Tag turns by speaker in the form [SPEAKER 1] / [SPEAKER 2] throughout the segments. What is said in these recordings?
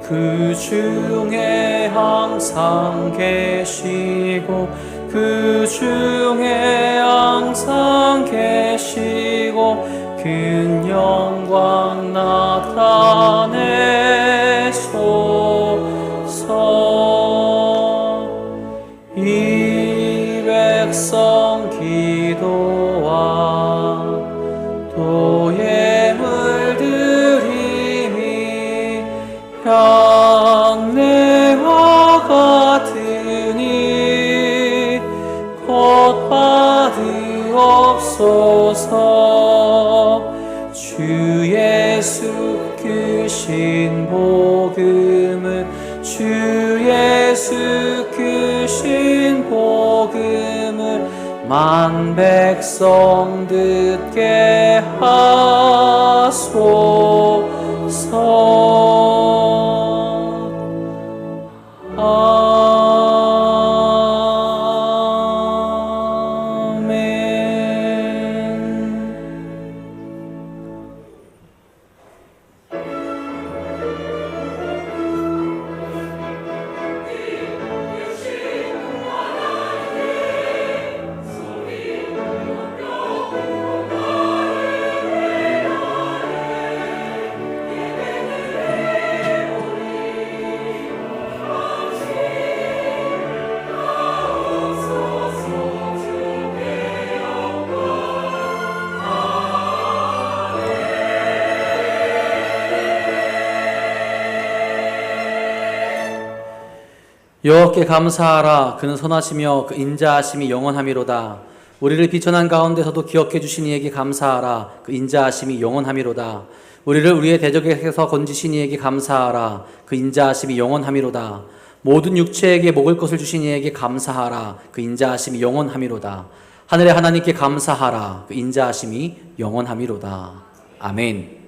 [SPEAKER 1] 그 중에 항상 계시고 그 중에 항상 계시고 그 영광 나타내소서. 이 백성 기도와 또 예물드림이 향내와 같으니 곧 받으옵소서. 주 예수 크신 복음을 주 예수 크신 복음을 만 백성 듣게 하소서. 여호와께 감사하라. 그는 선하시며 그 인자하심이 영원함이로다. 우리를 비천한 가운데서도 기억해 주신 이에게 감사하라. 그 인자하심이 영원함이로다. 우리를 우리의 대적에게서 건지신 이에게 감사하라. 그 인자하심이 영원함이로다. 모든 육체에게 먹을 것을 주신 이에게 감사하라. 그 인자하심이 영원함이로다. 하늘의 하나님께 감사하라. 그 인자하심이 영원함이로다. 아멘.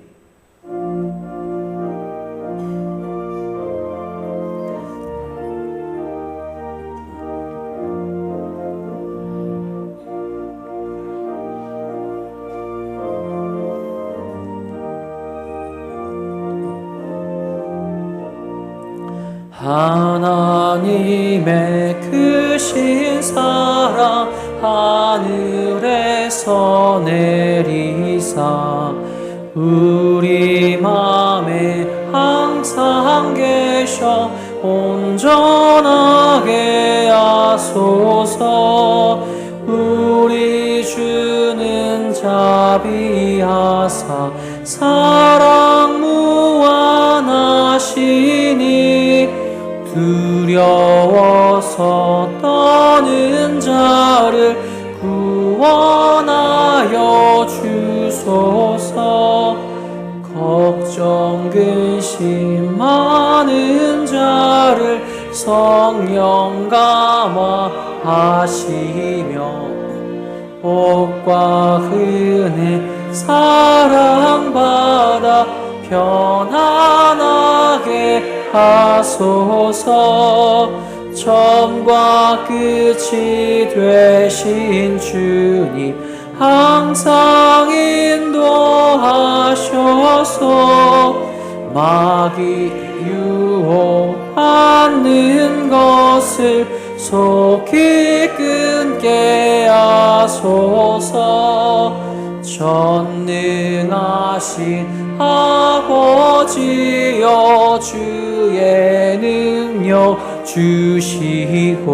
[SPEAKER 1] 하나님의 크신 사랑 하늘에서 내리사 우리 맘에 항상 계셔 온전하게 하소서. 우리 주는 자비하사 사랑 무한하시니 두려워서 떠는 자를 구원하여 주소서. 걱정 근심 많은 자를 성령 감화하시며 복과 은혜 사랑받아 편안하게 하소서. 처음과 끝이 되신 주님 항상 인도하셔서 마귀 유혹받는 것을 속히 끊게 하소서. 전능하신 아버지여 주의 능력 주시고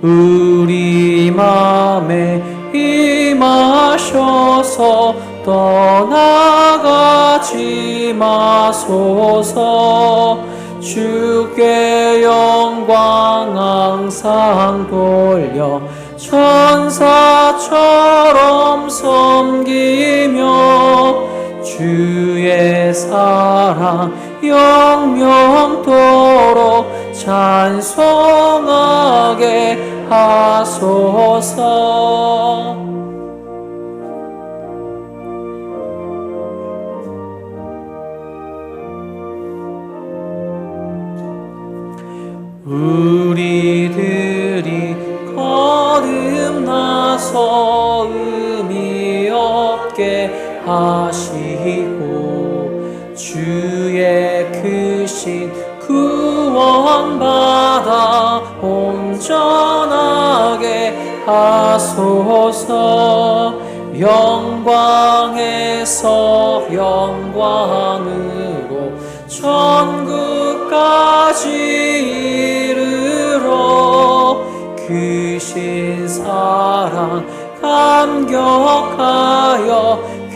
[SPEAKER 1] 우리 맘에 임하셔서 떠나가지 마소서. 주께 영광 항상 돌려 천사처럼 섬기며 주의 사랑 영영토록 찬송하게 하소서. 우리들이 거듭나서 의미 없게 하시고 주의 크신 대신 구원받아 온전하게 하소서. 영광에서 영광으로 천국까지 이르러 크신 사랑 감격하여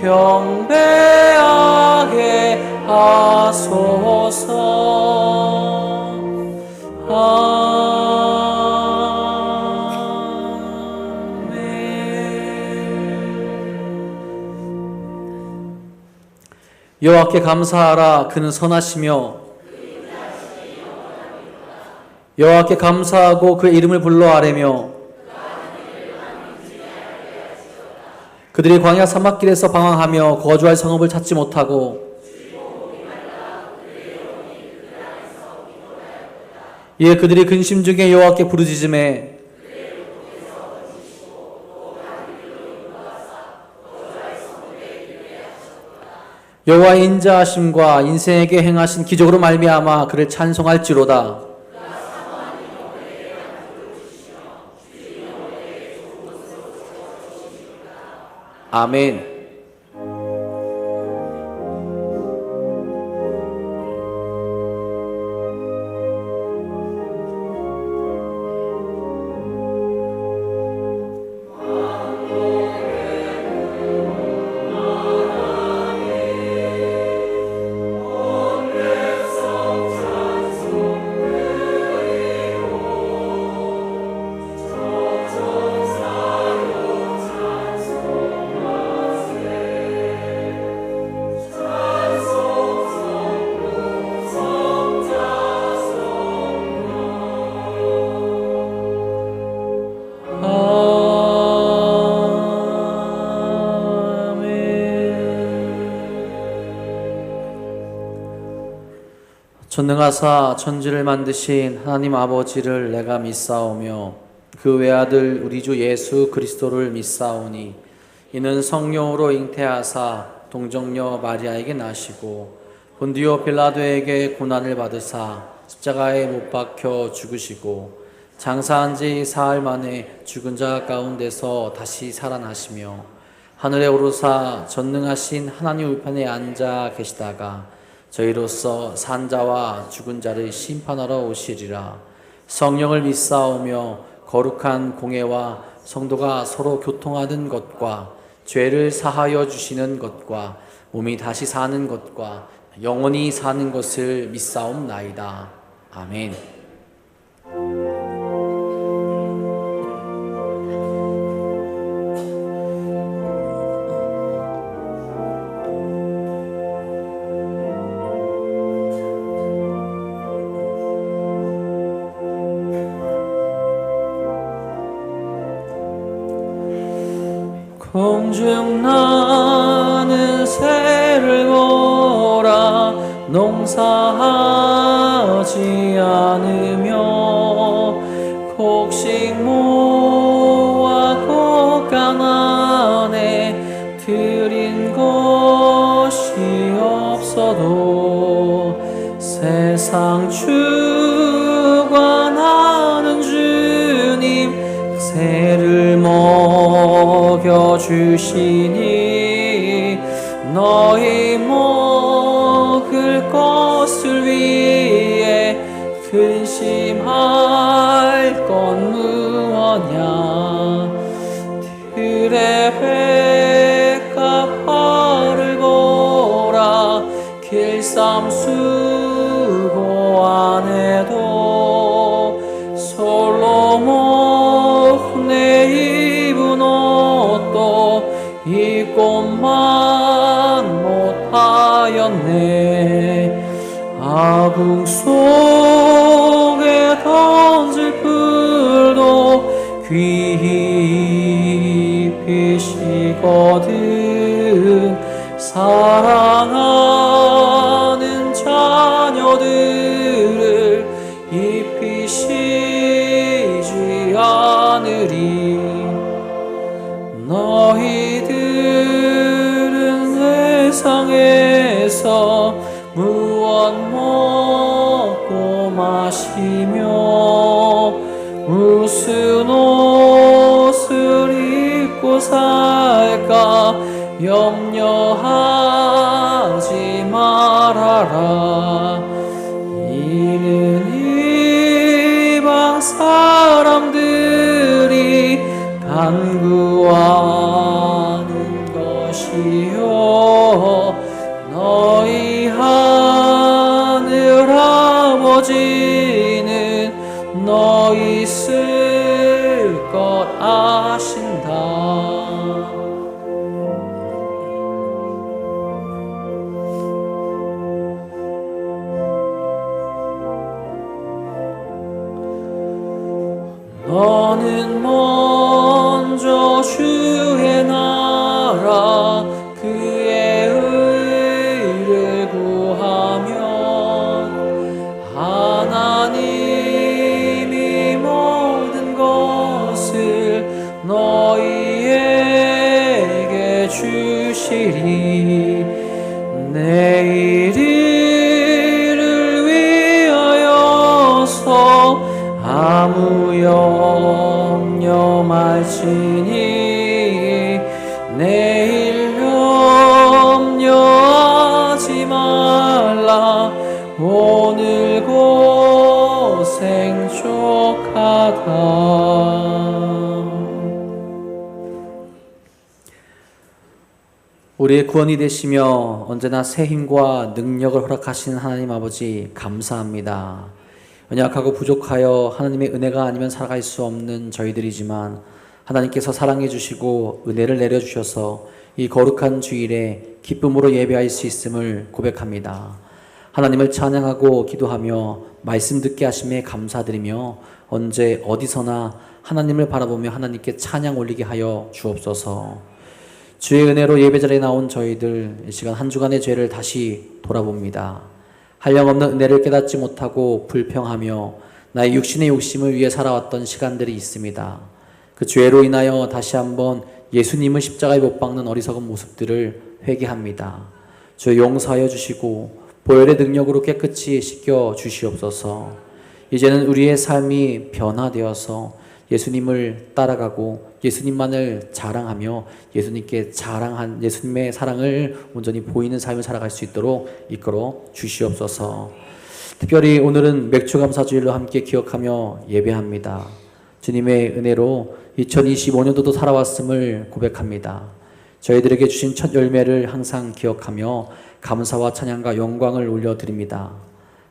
[SPEAKER 1] 경배하게 하소서. 여호와께 감사하라. 그는 선하시며 여호와께 감사하고 그의 이름을 불러 아뢰며 그들이 광야 사막길에서 방황하며 거주할 성읍을 찾지 못하고 이에 그들이 근심 중에 여호와께 부르짖음에 여호와의 인자하심과 인생에게 행하신 기적으로 말미암아 그를 찬송할지로다. 아멘. 전능하사 천지를 만드신 하나님 아버지를 내가 믿사오며 그 외아들 우리 주 예수 그리스도를 믿사오니 이는 성령으로 잉태하사 동정녀 마리아에게 나시고 본디오 빌라도에게 고난을 받으사 십자가에 못 박혀 죽으시고 장사한 지 사흘 만에 죽은 자 가운데서 다시 살아나시며 하늘에 오르사 전능하신 하나님 우편에 앉아 계시다가 저희로서 산 자와 죽은 자를 심판하러 오시리라. 성령을 믿사오며 거룩한 공예와 성도가 서로 교통하는 것과 죄를 사하여 주시는 것과 몸이 다시 사는 것과 영원히 사는 것을 믿사옵나이다. 아멘. 공중 나는 새를 보라. 농사하지 않으며 곡식 모아 곡간 안에 들인 것이 없어도 세상 주관하는 주님 새를 먹여주시니 너희 먹을 것을 위해 근심할 건 무엇냐. 들의 백합화를 보라. 길쌈수고 안에도 솔로몬 내 입은 옷도 입고만 못하였네. 아궁 속에 던질 풀도 귀히 피시거든. 사랑하는 자녀들을 입히시지 않으리. 너희들은 세상에서 무엇 하시며 무슨 옷을 입고 살까 염려하지 말아라. 이는 이방 사람들이 간구하는 것이요 너희 하늘 아버지는 너희 쓸 것 아신다. 너는 먼저 주의 나라 그의 의를 구하면 하나님이 모든 것을 너희에게 주시리. 내일 일을 위하여서 아무 염려 말지니 내일 염려하지 말라. 오늘 고생 족하다. 우리의 구원이 되시며 언제나 새 힘과 능력을 허락하시는 하나님 아버지 감사합니다. 연약하고 부족하여 하나님의 은혜가 아니면 살아갈 수 없는 저희들이지만 하나님께서 사랑해 주시고 은혜를 내려주셔서 이 거룩한 주일에 기쁨으로 예배할 수 있음을 고백합니다. 하나님을 찬양하고 기도하며 말씀 듣게 하심에 감사드리며 언제 어디서나 하나님을 바라보며 하나님께 찬양 올리게 하여 주옵소서. 주의 은혜로 예배자리에 나온 저희들 이 시간 한 주간의 죄를 다시 돌아봅니다. 한량없는 은혜를 깨닫지 못하고 불평하며 나의 육신의 욕심을 위해 살아왔던 시간들이 있습니다. 그 죄로 인하여 다시 한번 예수님을 십자가에 못 박는 어리석은 모습들을 회개합니다. 주 용서하여 주시고 보혈의 능력으로 깨끗이 씻겨 주시옵소서. 이제는 우리의 삶이 변화되어서 예수님을 따라가고 예수님만을 자랑하며 예수님께 자랑한 예수님의 사랑을 온전히 보이는 삶을 살아갈 수 있도록 이끌어 주시옵소서. 특별히 오늘은 맥주감사주일로 함께 기억하며 예배합니다. 주님의 은혜로 2025년도도 살아왔음을 고백합니다. 저희들에게 주신 첫 열매를 항상 기억하며 감사와 찬양과 영광을 올려드립니다.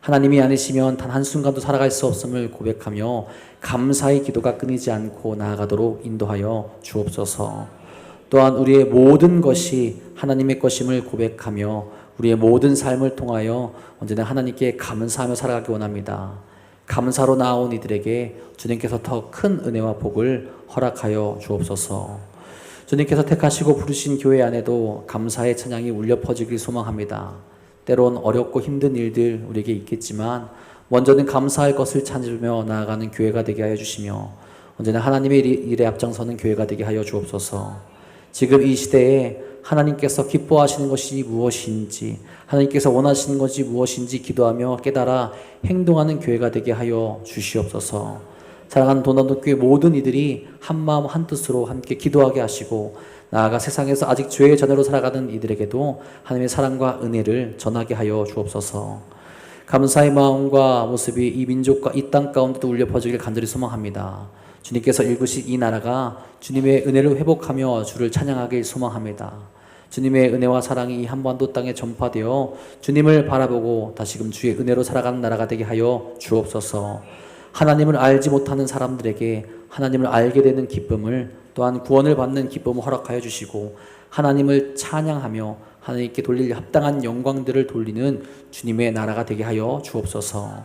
[SPEAKER 1] 하나님이 아니시면 단 한순간도 살아갈 수 없음을 고백하며 감사의 기도가 끊이지 않고 나아가도록 인도하여 주옵소서. 또한 우리의 모든 것이 하나님의 것임을 고백하며 우리의 모든 삶을 통하여 언제나 하나님께 감사하며 살아가기 원합니다. 감사로 나온 이들에게 주님께서 더 큰 은혜와 복을 허락하여 주옵소서. 주님께서 택하시고 부르신 교회 안에도 감사의 찬양이 울려 퍼지길 소망합니다. 때론 어렵고 힘든 일들 우리에게 있겠지만 먼저는 감사할 것을 찾으며 나아가는 교회가 되게 하여 주시며 언제나 하나님의 일에 앞장서는 교회가 되게 하여 주옵소서. 지금 이 시대에 하나님께서 기뻐하시는 것이 무엇인지 하나님께서 원하시는 것이 무엇인지 기도하며 깨달아 행동하는 교회가 되게 하여 주시옵소서. 사랑하는 도난도교회 모든 이들이 한마음 한뜻으로 함께 기도하게 하시고 나아가 세상에서 아직 죄의 자녀로 살아가는 이들에게도 하나님의 사랑과 은혜를 전하게 하여 주옵소서. 감사의 마음과 모습이 이 민족과 이 땅 가운데도 울려 퍼지길 간절히 소망합니다. 주님께서 일구신 이 나라가 주님의 은혜를 회복하며 주를 찬양하길 소망합니다. 주님의 은혜와 사랑이 이 한반도 땅에 전파되어 주님을 바라보고 다시금 주의 은혜로 살아가는 나라가 되게 하여 주옵소서. 하나님을 알지 못하는 사람들에게 하나님을 알게 되는 기쁨을 또한 구원을 받는 기쁨을 허락하여 주시고 하나님을 찬양하며 하나님께 돌릴 합당한 영광들을 돌리는 주님의 나라가 되게 하여 주옵소서.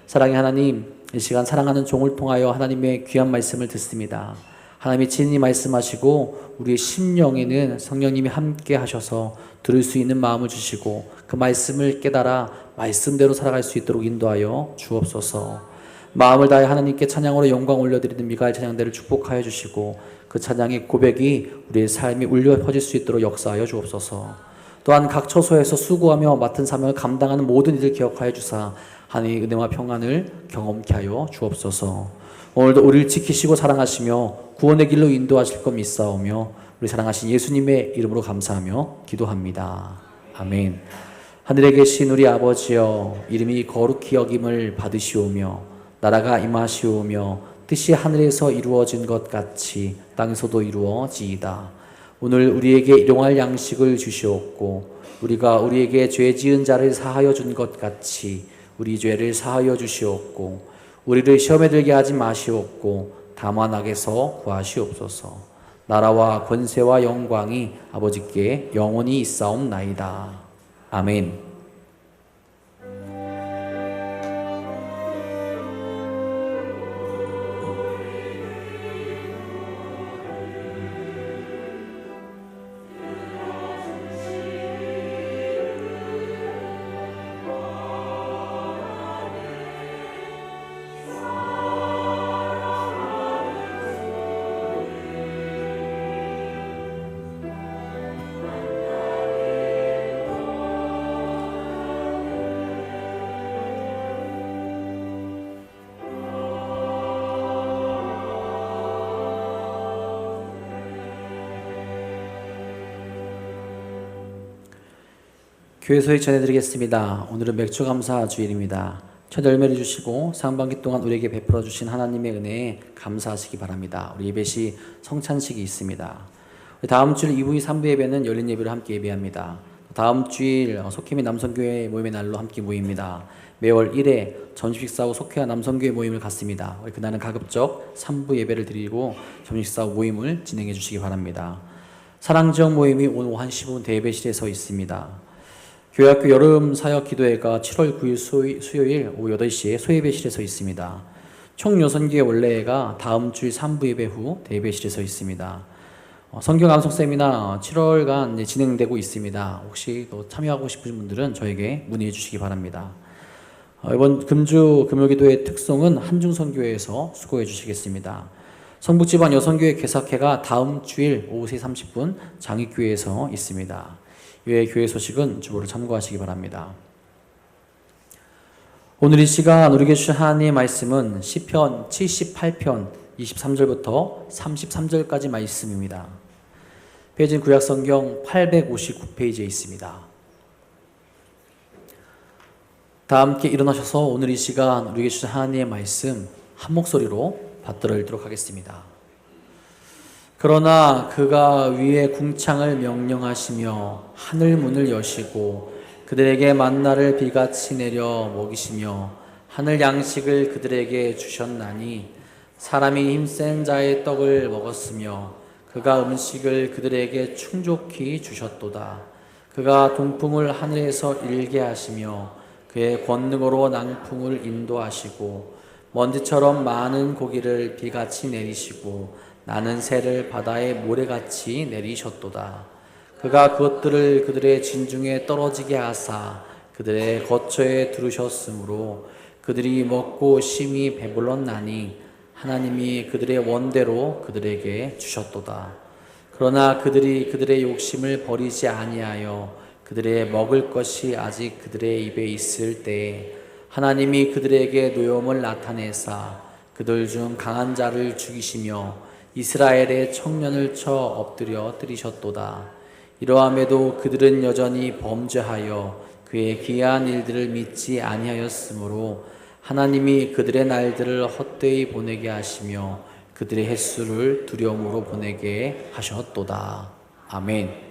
[SPEAKER 1] 사랑의 하나님, 이 시간 사랑하는 종을 통하여 하나님의 귀한 말씀을 듣습니다. 하나님이 친히 말씀하시고 우리의 심령에는 성령님이 함께 하셔서 들을 수 있는 마음을 주시고 그 말씀을 깨달아 말씀대로 살아갈 수 있도록 인도하여 주옵소서. 마음을 다해 하나님께 찬양으로 영광 올려드리는 미가엘 찬양대를 축복하여 주시고 그 찬양의 고백이 우리의 삶이 울려 퍼질 수 있도록 역사하여 주옵소서. 또한 각 처소에서 수고하며 맡은 사명을 감당하는 모든 이들 기억하여 주사 하나님의 은혜와 평안을 경험케 하여 주옵소서. 오늘도 우리를 지키시고 사랑하시며 구원의 길로 인도하실 것 믿사오며 우리 사랑하신 예수님의 이름으로 감사하며 기도합니다. 아멘. 하늘에 계신 우리 아버지여, 이름이 거룩히 여김을 받으시오며 나라가 임하시오며 뜻이 하늘에서 이루어진 것 같이 땅에서도 이루어지이다. 오늘 우리에게 일용할 양식을 주시옵고 우리가 우리에게 죄 지은 자를 사하여 준 것 같이 우리 죄를 사하여 주시옵고 우리를 시험에 들게 하지 마시옵고 다만 악에서 구하시옵소서. 나라와 권세와 영광이 아버지께 영원히 있사옵나이다. 아멘. 교회 소식 전해드리겠습니다. 오늘은 맥주 감사 주일입니다. 첫 열매를 주시고 상반기 동안 우리에게 베풀어 주신 하나님의 은혜에 감사하시기 바랍니다. 우리 예배시 성찬식이 있습니다. 다음 주일 2부, 3부 예배는 열린 예배로 함께 예배합니다. 다음 주일 속회미 남성교회 모임의 날로 함께 모입니다. 매월 1회 점심식사 후 속회와 남성교회 모임을 갖습니다. 그날은 가급적 3부 예배를 드리고 점심식사 후 모임을 진행해 주시기 바랍니다. 사랑지역 모임이 오늘 오후 1시 5분 대예배실에서 있습니다. 교회학교 여름 사역 기도회가 7월 9일 수요일 오후 8시에 소예배실에서 있습니다. 총 여선교회 원래회가 다음 주일 3부 예배 후 대예배실에서 있습니다. 성경 암송 세미나 7월간 진행되고 있습니다. 혹시 또 참여하고 싶으신 분들은 저에게 문의해 주시기 바랍니다. 이번 금주 금요기도의 특송은 한중선교회에서 수고해 주시겠습니다. 성북지방 여선교회 개사회가 다음 주일 오후 3시 30분 장익교회에서 있습니다. 이외의 교회 소식은 주보를 참고하시기 바랍니다. 오늘 이 시간 우리에게 주신 하나님의 말씀은 시편 78편 23절부터 33절까지 말씀입니다. 페이지는 구약성경 859페이지에 있습니다. 다 함께 일어나셔서 오늘 이 시간 우리에게 주신 하나님의 말씀 한 목소리로 받들어 읽도록 하겠습니다. 그러나 그가 위에 궁창을 명령하시며 하늘 문을 여시고 그들에게 만나를 비같이 내려 먹이시며 하늘 양식을 그들에게 주셨나니 사람이 힘센 자의 떡을 먹었으며 그가 음식을 그들에게 충족히 주셨도다. 그가 동풍을 하늘에서 일게 하시며 그의 권능으로 낭풍을 인도하시고 먼지처럼 많은 고기를 비같이 내리시고 나는 새를 바다의 모래같이 내리셨도다. 그가 그것들을 그들의 진중에 떨어지게 하사 그들의 거처에 두르셨으므로 그들이 먹고 심히 배불렀나니 하나님이 그들의 원대로 그들에게 주셨도다. 그러나 그들이 그들의 욕심을 버리지 아니하여 그들의 먹을 것이 아직 그들의 입에 있을 때에 하나님이 그들에게 노염을 나타내사 그들 중 강한 자를 죽이시며 이스라엘의 청년을 쳐 엎드려 때리셨도다. 이러함에도 그들은 여전히 범죄하여 그의 기이한 일들을 믿지 아니하였으므로 하나님이 그들의 날들을 헛되이 보내게 하시며 그들의 횟수를 두려움으로 보내게 하셨도다. 아멘.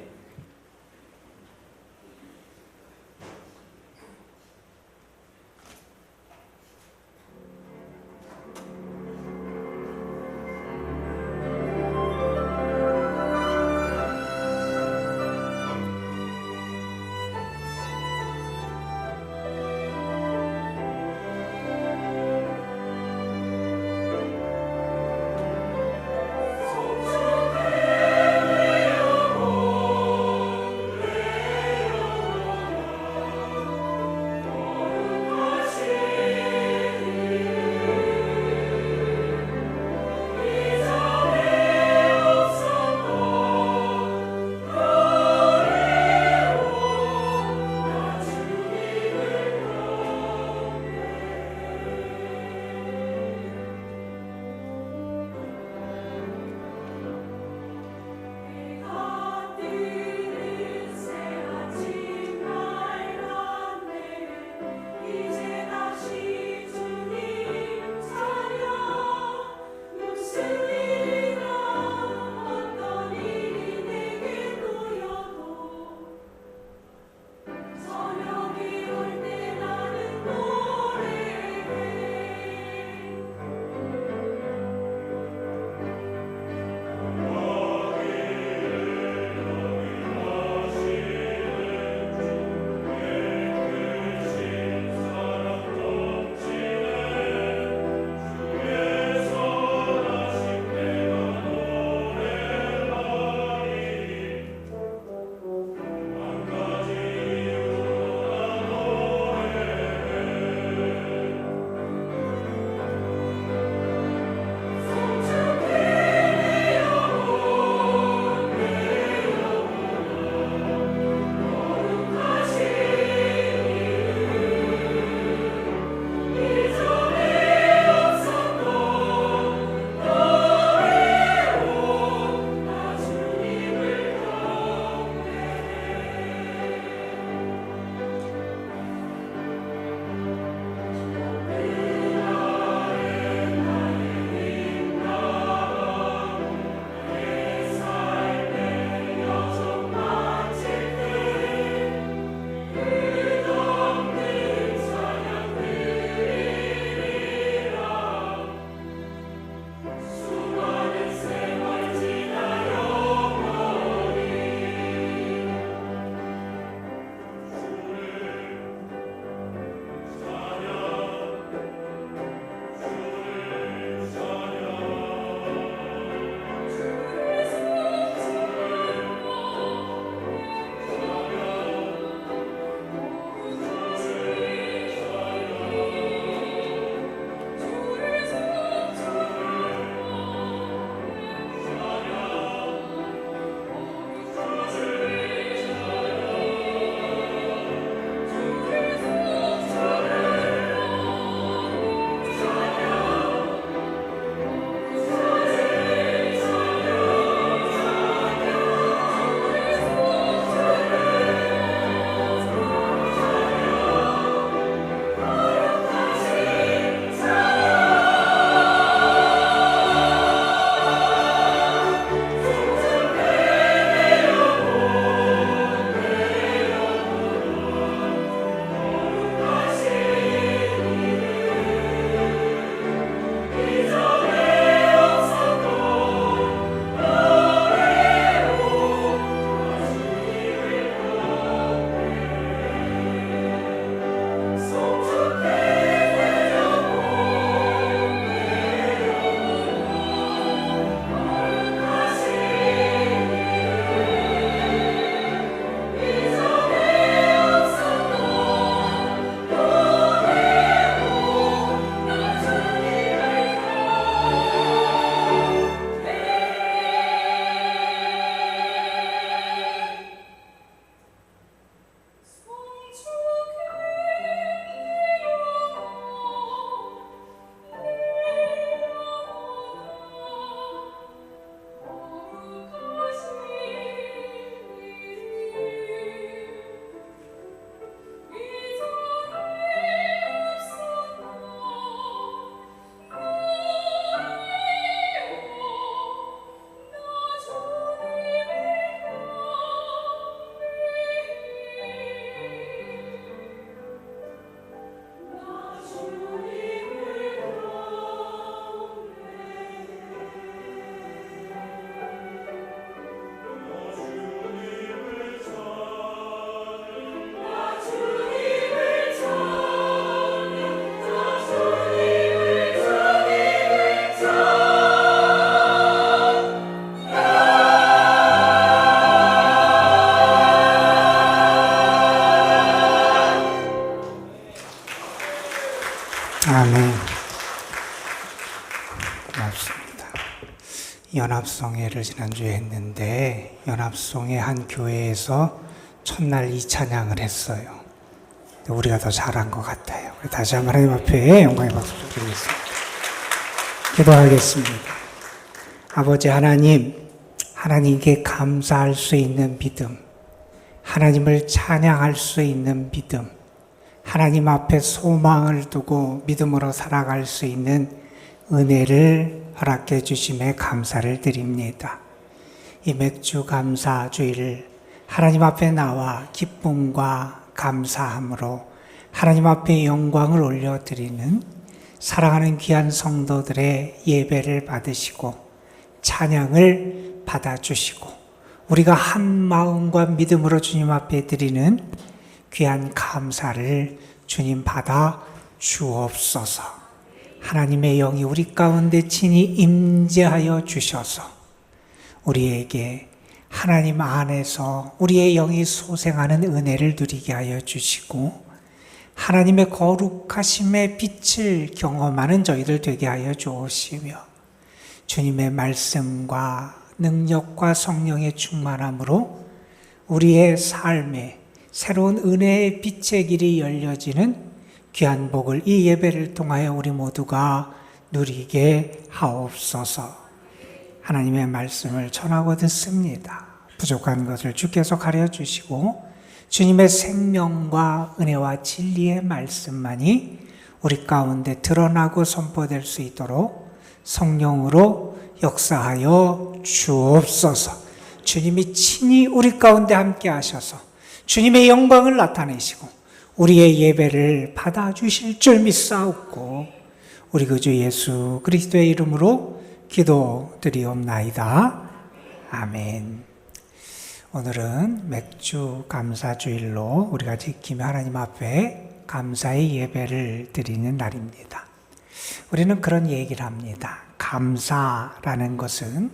[SPEAKER 2] 연합성회를 지난주에 했는데 연합성회 한 교회에서 첫날 이 찬양을 했어요. 우리가 더 잘한 것 같아요. 다시 한번 하나님 앞에 영광의 박수 드리겠습니다. 기도하겠습니다. 아버지 하나님, 하나님께 감사할 수 있는 믿음, 하나님을 찬양할 수 있는 믿음, 하나님 앞에 소망을 두고 믿음으로 살아갈 수 있는 은혜를 허락해 주심에 감사를 드립니다. 이 맥주 감사 주일을 하나님 앞에 나와 기쁨과 감사함으로 하나님 앞에 영광을 올려드리는 사랑하는 귀한 성도들의 예배를 받으시고 찬양을 받아주시고 우리가 한 마음과 믿음으로 주님 앞에 드리는 귀한 감사를 주님 받아 주옵소서. 하나님의 영이 우리 가운데 친히 임재하여 주셔서 우리에게 하나님 안에서 우리의 영이 소생하는 은혜를 누리게 하여 주시고 하나님의 거룩하심의 빛을 경험하는 저희들 되게 하여 주시며 주님의 말씀과 능력과 성령의 충만함으로 우리의 삶에 새로운 은혜의 빛의 길이 열려지는 귀한 복을 이 예배를 통하여 우리 모두가 누리게 하옵소서. 하나님의 말씀을 전하고 듣습니다. 부족한 것을 주께서 가려주시고 주님의 생명과 은혜와 진리의 말씀만이 우리 가운데 드러나고 선포될 수 있도록 성령으로 역사하여 주옵소서. 주님이 친히 우리 가운데 함께 하셔서 주님의 영광을 나타내시고 우리의 예배를 받아주실 줄 믿사옵고 우리 구주 예수 그리스도의 이름으로 기도드리옵나이다. 아멘. 오늘은 맥주 감사주일로 우리가 지키며 하나님 앞에 감사의 예배를 드리는 날입니다. 우리는 그런 얘기를 합니다. 감사라는 것은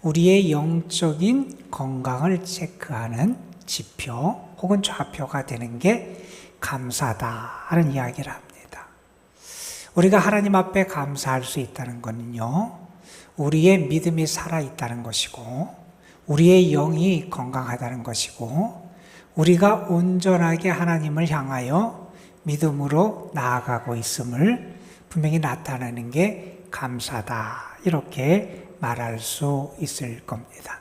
[SPEAKER 2] 우리의 영적인 건강을 체크하는 지표 혹은 좌표가 되는 게 감사다 하는 이야기를 합니다. 우리가 하나님 앞에 감사할 수 있다는 것은요, 우리의 믿음이 살아있다는 것이고 우리의 영이 건강하다는 것이고 우리가 온전하게 하나님을 향하여 믿음으로 나아가고 있음을 분명히 나타내는 게 감사다 이렇게 말할 수 있을 겁니다.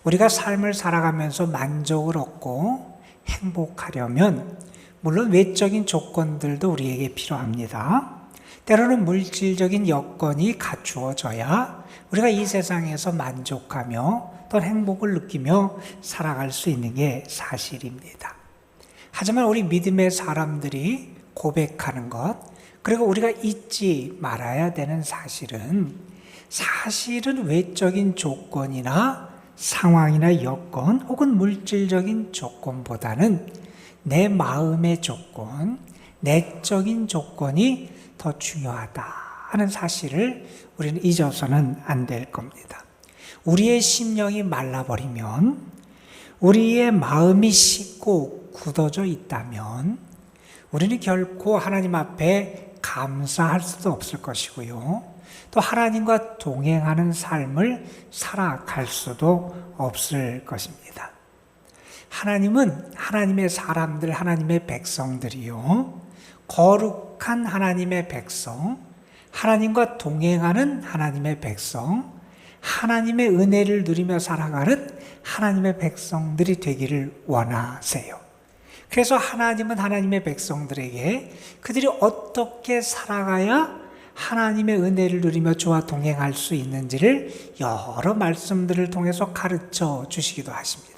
[SPEAKER 2] 우리가 삶을 살아가면서 만족을 얻고 행복하려면 물론 외적인 조건들도 우리에게 필요합니다. 때로는 물질적인 여건이 갖추어져야 우리가 이 세상에서 만족하며 또 행복을 느끼며 살아갈 수 있는 게 사실입니다. 하지만 우리 믿음의 사람들이 고백하는 것, 그리고 우리가 잊지 말아야 되는 사실은 외적인 조건이나 상황이나 여건 혹은 물질적인 조건보다는 내 마음의 조건, 내적인 조건이 더 중요하다 하는 사실을 우리는 잊어서는 안 될 겁니다. 우리의 심령이 말라버리면, 우리의 마음이 식고 굳어져 있다면 우리는 결코 하나님 앞에 감사할 수도 없을 것이고요. 또 하나님과 동행하는 삶을 살아갈 수도 없을 것입니다. 하나님은 하나님의 사람들, 하나님의 백성들이요, 거룩한 하나님의 백성, 하나님과 동행하는 하나님의 백성, 하나님의 은혜를 누리며 살아가는 하나님의 백성들이 되기를 원하세요. 그래서 하나님은 하나님의 백성들에게 그들이 어떻게 살아가야 하나님의 은혜를 누리며 주와 동행할 수 있는지를 여러 말씀들을 통해서 가르쳐 주시기도 하십니다.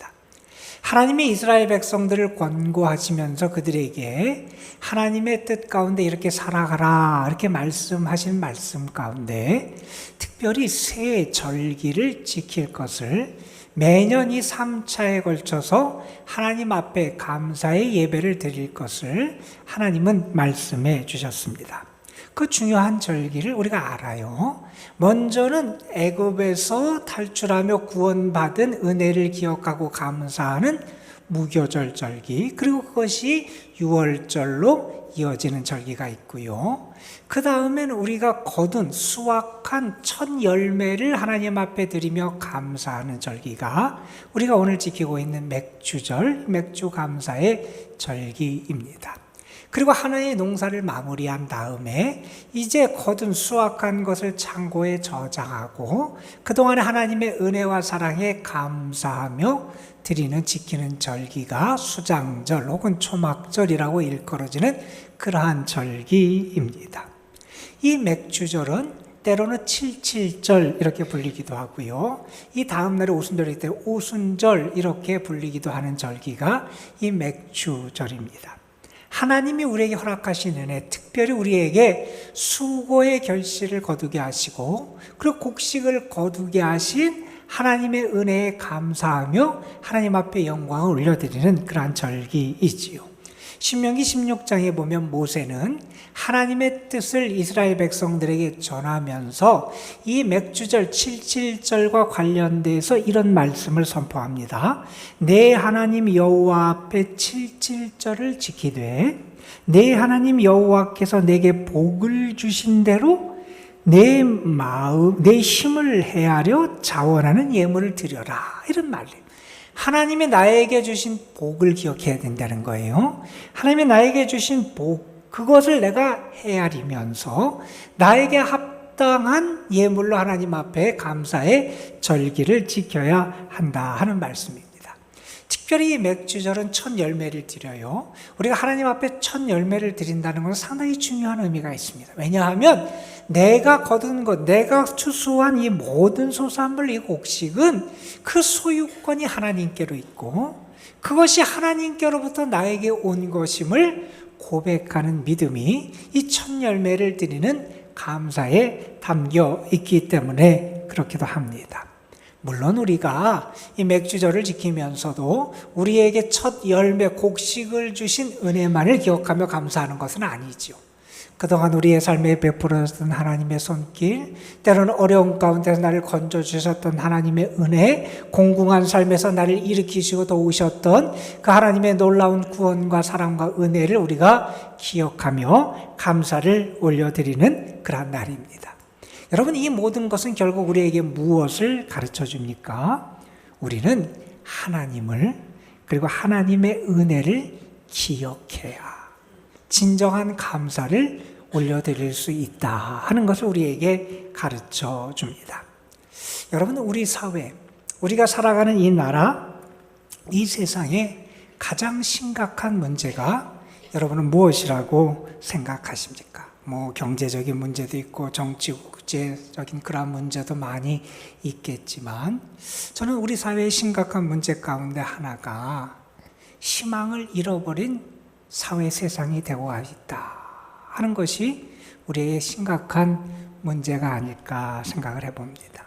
[SPEAKER 2] 하나님이 이스라엘 백성들을 권고하시면서 그들에게 하나님의 뜻 가운데 이렇게 살아가라 이렇게 말씀하신 말씀 가운데 특별히 새 절기를 지킬 것을 매년 이 3차에 걸쳐서 하나님 앞에 감사의 예배를 드릴 것을 하나님은 말씀해 주셨습니다. 그 중요한 절기를 우리가 알아요. 먼저는 애굽에서 탈출하며 구원받은 은혜를 기억하고 감사하는 무교절 절기, 그리고 그것이 유월절로 이어지는 절기가 있고요. 그 다음엔 우리가 거둔 수확한 첫 열매를 하나님 앞에 드리며 감사하는 절기가 우리가 오늘 지키고 있는 맥주절, 맥주 감사의 절기입니다. 그리고 하나의 농사를 마무리한 다음에 이제 거둔 수확한 것을 창고에 저장하고 그동안에 하나님의 은혜와 사랑에 감사하며 드리는 지키는 절기가 수장절 혹은 초막절이라고 일컬어지는 그러한 절기입니다. 이 맥주절은 때로는 칠칠절 이렇게 불리기도 하고요. 이 다음 날에 오순절일 때 오순절 이렇게 불리기도 하는 절기가 이 맥주절입니다. 하나님이 우리에게 허락하신 은혜, 특별히 우리에게 수고의 결실을 거두게 하시고 그리고 곡식을 거두게 하신 하나님의 은혜에 감사하며 하나님 앞에 영광을 올려드리는 그러한 절기이지요. 신명기 16장에 보면 모세는 하나님의 뜻을 이스라엘 백성들에게 전하면서 이 맥주절 77절과 관련돼서 이런 말씀을 선포합니다. 내 하나님 여호와 앞에 77절을 지키되 내 하나님 여호와께서 내게 복을 주신 대로 내 마음, 내 힘을 헤아려 자원하는 예물을 드려라. 이런 말이에요. 하나님이 나에게 주신 복을 기억해야 된다는 거예요. 하나님이 나에게 주신 복, 그것을 내가 헤아리면서 나에게 합당한 예물로 하나님 앞에 감사의 절기를 지켜야 한다 하는 말씀입니다. 특별히 이 맥주절은 첫 열매를 드려요. 우리가 하나님 앞에 첫 열매를 드린다는 것은 상당히 중요한 의미가 있습니다. 왜냐하면 내가 거둔 것, 내가 추수한 이 모든 소산물, 이 곡식은 그 소유권이 하나님께로 있고 그것이 하나님께로부터 나에게 온 것임을 고백하는 믿음이 이 첫 열매를 드리는 감사에 담겨 있기 때문에 그렇기도 합니다. 물론 우리가 이 맥주절을 지키면서도 우리에게 첫 열매 곡식을 주신 은혜만을 기억하며 감사하는 것은 아니죠. 그동안 우리의 삶에 베풀어졌던 하나님의 손길, 때로는 어려운 가운데서 나를 건져주셨던 하나님의 은혜, 공공한 삶에서 나를 일으키시고 도우셨던 그 하나님의 놀라운 구원과 사랑과 은혜를 우리가 기억하며 감사를 올려드리는 그런 날입니다. 여러분, 이 모든 것은 결국 우리에게 무엇을 가르쳐 줍니까? 우리는 하나님을, 그리고 하나님의 은혜를 기억해야 진정한 감사를 올려드릴 수 있다 하는 것을 우리에게 가르쳐 줍니다. 여러분, 우리 사회, 우리가 살아가는 이 나라, 이 세상에 가장 심각한 문제가 여러분은 무엇이라고 생각하십니까? 경제적인 문제도 있고 정치, 국제적인 그런 문제도 많이 있겠지만 저는 우리 사회의 심각한 문제 가운데 하나가 희망을 잃어버린 사회 세상이 되고 있다 하는 것이 우리의 심각한 문제가 아닐까 생각을 해봅니다.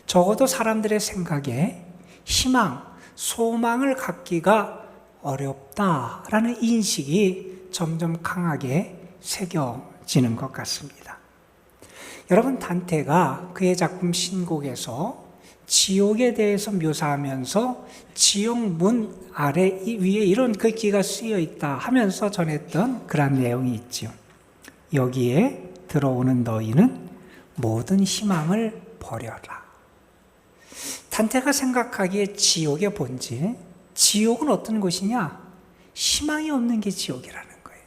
[SPEAKER 2] 적어도 사람들의 생각에 희망, 소망을 갖기가 어렵다라는 인식이 점점 강하게 새겨지는 것 같습니다. 여러분, 단테가 그의 작품 신곡에서 지옥에 대해서 묘사하면서 지옥 문 아래 위에 이런 글귀가 쓰여 있다 하면서 전했던 그런 내용이 있죠. 여기에 들어오는 너희는 모든 희망을 버려라. 단테가 생각하기에 지옥의 본질, 지옥은 어떤 곳이냐? 희망이 없는 게 지옥이라는 거예요.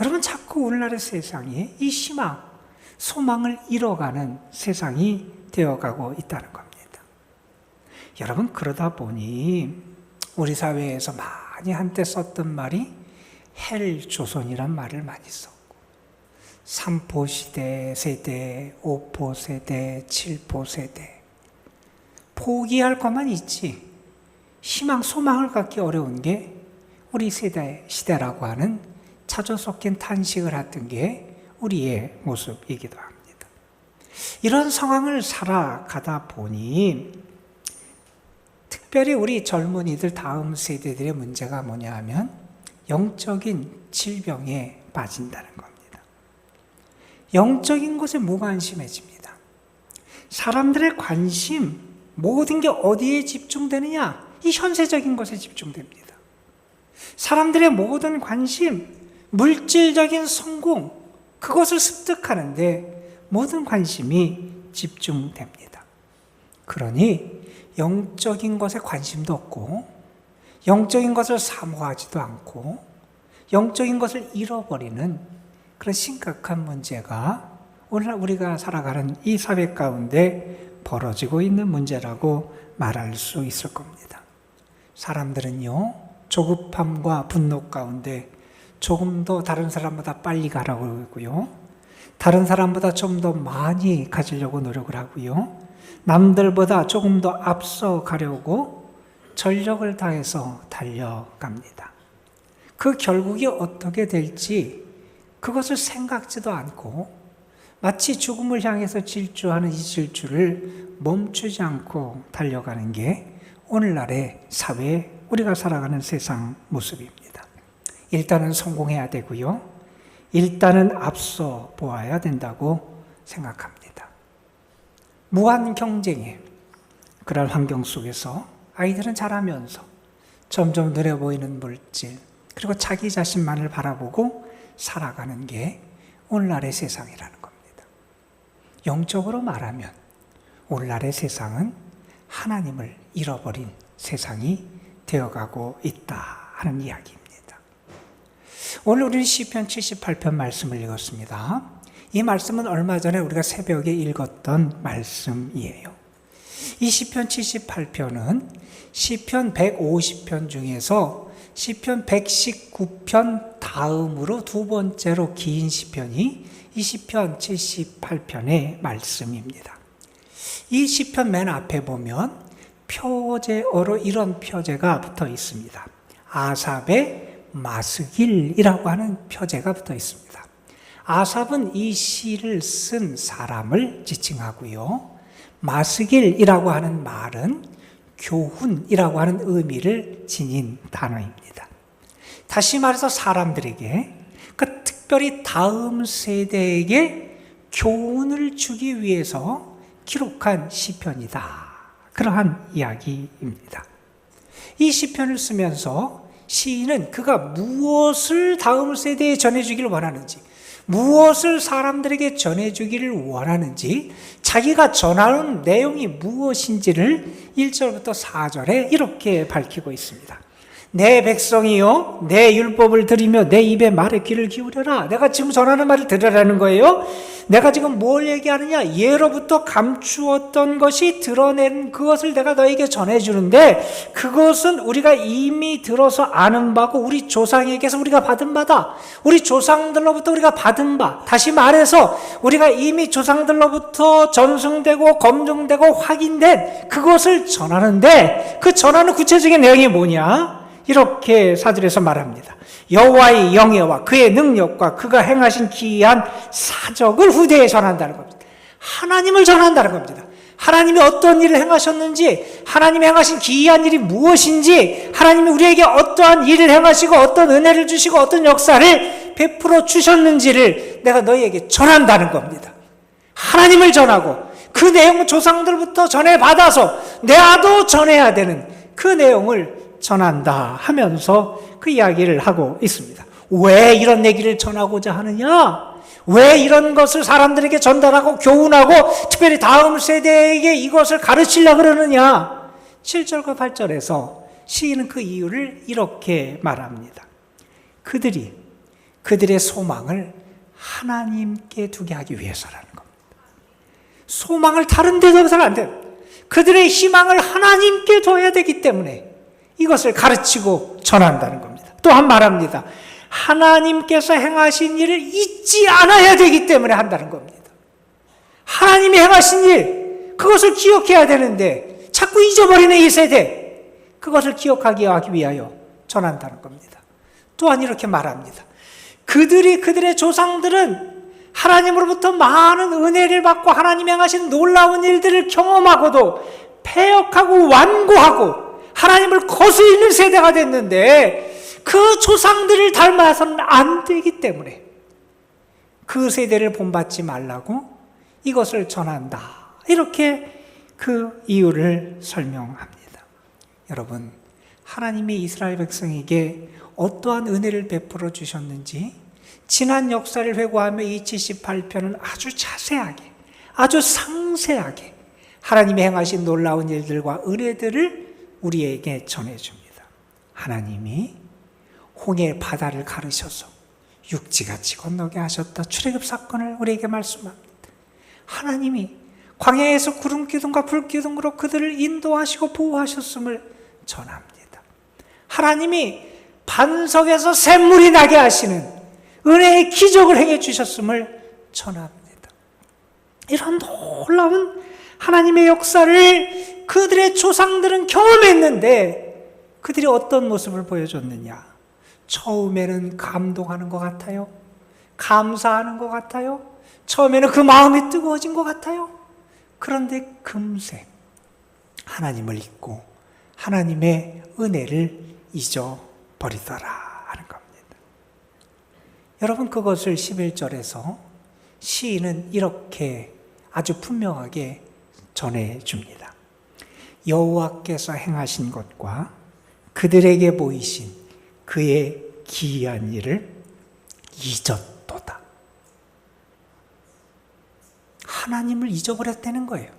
[SPEAKER 2] 여러분, 자꾸 오늘날의 세상에 이 희망, 소망을 잃어가는 세상이 되어가고 있다는 겁니다. 여러분, 그러다 보니 우리 사회에서 많이 한때 썼던 말이 헬조선이란 말을 많이 썼고 3포 시대 세대, 5포 세대, 7포 세대, 포기할 것만 있지 희망, 소망을 갖기 어려운 게 우리 시대라고 하는 차조 섞인 탄식을 했던 게 우리의 모습이기도 합니다. 이런 상황을 살아가다 보니 특별히 우리 젊은이들, 다음 세대들의 문제가 뭐냐 하면 영적인 질병에 빠진다는 겁니다. 영적인 것에 무관심해집니다. 사람들의 관심, 모든 게 어디에 집중되느냐? 이 현세적인 것에 집중됩니다. 사람들의 모든 관심, 물질적인 성공, 그것을 습득하는데 모든 관심이 집중됩니다. 그러니 영적인 것에 관심도 없고 영적인 것을 사모하지도 않고 영적인 것을 잃어버리는 그런 심각한 문제가 오늘 우리가 살아가는 이 사회 가운데 벌어지고 있는 문제라고 말할 수 있을 겁니다. 사람들은요, 조급함과 분노 가운데 조금 더 다른 사람보다 빨리 가라고 하고요, 다른 사람보다 좀 더 많이 가지려고 노력을 하고요, 남들보다 조금 더 앞서 가려고 전력을 다해서 달려갑니다. 그 결국이 어떻게 될지 그것을 생각지도 않고 마치 죽음을 향해서 질주하는 이 질주를 멈추지 않고 달려가는 게 오늘날의 사회, 우리가 살아가는 세상 모습입니다. 일단은 성공해야 되고요, 일단은 앞서 보아야 된다고 생각합니다. 무한 경쟁의 그런 환경 속에서 아이들은 자라면서 점점 느려 보이는 물질, 그리고 자기 자신만을 바라보고 살아가는 게 오늘날의 세상이라는 겁니다. 영적으로 말하면 오늘날의 세상은 하나님을 잃어버린 세상이 되어가고 있다 하는 이야기입니다. 오늘 우리는 시편 78편 말씀을 읽었습니다. 이 말씀은 얼마 전에 우리가 새벽에 읽었던 말씀이에요. 이 시편 78편은 시편 150편 중에서 시편 119편 다음으로 두 번째로 긴 시편이 이 시편 78편의 말씀입니다. 이 시편 맨 앞에 보면 표제어로 이런 표제가 붙어 있습니다. 아삽의 마스길이라고 하는 표제가 붙어 있습니다. 아삽은 이 시를 쓴 사람을 지칭하고요, 마스길이라고 하는 말은 교훈이라고 하는 의미를 지닌 단어입니다. 다시 말해서 사람들에게, 특별히 다음 세대에게 교훈을 주기 위해서 기록한 시편이다, 그러한 이야기입니다. 이 시편을 쓰면서 시인은 그가 무엇을 다음 세대에 전해주기를 원하는지, 무엇을 사람들에게 전해주기를 원하는지, 자기가 전하는 내용이 무엇인지를 1절부터 4절에 이렇게 밝히고 있습니다. 내 백성이요, 내 율법을 들으며 내 입의 말에 귀를 기울여라. 내가 지금 전하는 말을 들으라는 거예요. 내가 지금 뭘 얘기하느냐, 예로부터 감추었던 것이 드러낸 그것을 내가 너에게 전해주는데, 그것은 우리가 이미 들어서 아는 바고 우리 조상에게서 우리가 받은 바다. 우리 조상들로부터 우리가 받은 바, 다시 말해서 우리가 이미 조상들로부터 전승되고 검증되고 확인된 그것을 전하는데, 그 전하는 구체적인 내용이 뭐냐? 이렇게 4절에서 말합니다. 여호와의 영예와 그의 능력과 그가 행하신 기이한 사적을 후대에 전한다는 겁니다. 하나님을 전한다는 겁니다. 하나님이 어떤 일을 행하셨는지, 하나님이 행하신 기이한 일이 무엇인지, 하나님이 우리에게 어떠한 일을 행하시고 어떤 은혜를 주시고 어떤 역사를 베풀어 주셨는지를 내가 너희에게 전한다는 겁니다. 하나님을 전하고 그 내용은 조상들부터 전해받아서 내가도 전해야 되는 그 내용을 전한다 하면서 그 이야기를 하고 있습니다. 왜 이런 얘기를 전하고자 하느냐? 왜 이런 것을 사람들에게 전달하고 교훈하고 특별히 다음 세대에게 이것을 가르치려고 그러느냐? 7절과 8절에서 시인은 그 이유를 이렇게 말합니다. 그들의 소망을 하나님께 두게 하기 위해서라는 겁니다. 소망을 다른 데 둬서는 안 돼요. 그들의 희망을 하나님께 둬야 되기 때문에 이것을 가르치고 전한다는 겁니다. 또한 말합니다. 하나님께서 행하신 일을 잊지 않아야 되기 때문에 한다는 겁니다. 하나님이 행하신 일, 그것을 기억해야 되는데 자꾸 잊어버리는 이 세대, 그것을 기억하기 위하여 전한다는 겁니다. 또한 이렇게 말합니다. 그들의 조상들은 하나님으로부터 많은 은혜를 받고 하나님이 행하신 놀라운 일들을 경험하고도 패역하고 완고하고 하나님을 거스르는 세대가 됐는데 그 조상들을 닮아서는 안 되기 때문에 그 세대를 본받지 말라고 이것을 전한다. 이렇게 그 이유를 설명합니다. 여러분, 하나님이 이스라엘 백성에게 어떠한 은혜를 베풀어 주셨는지 지난 역사를 회고하며 이 78편은 아주 자세하게, 아주 상세하게 하나님이 행하신 놀라운 일들과 은혜들을 우리에게 전해줍니다. 하나님이 홍해 바다를 가르셔서 육지같이 건너게 하셨다. 출애굽 사건을 우리에게 말씀합니다. 하나님이 광야에서 구름 기둥과 불 기둥으로 그들을 인도하시고 보호하셨음을 전합니다. 하나님이 반석에서 샘물이 나게 하시는 은혜의 기적을 행해 주셨음을 전합니다. 이런 놀라운 하나님의 역사를 그들의 조상들은 경험했는데 그들이 어떤 모습을 보여줬느냐? 처음에는 감동하는 것 같아요. 감사하는 것 같아요. 처음에는 그 마음이 뜨거워진 것 같아요. 그런데 금세 하나님을 잊고 하나님의 은혜를 잊어버리더라 하는 겁니다. 여러분, 그것을 11절에서 시인은 이렇게 아주 분명하게 전해줍니다. 여호와께서 행하신 것과 그들에게 보이신 그의 기이한 일을 잊었도다. 하나님을 잊어버렸다는 거예요.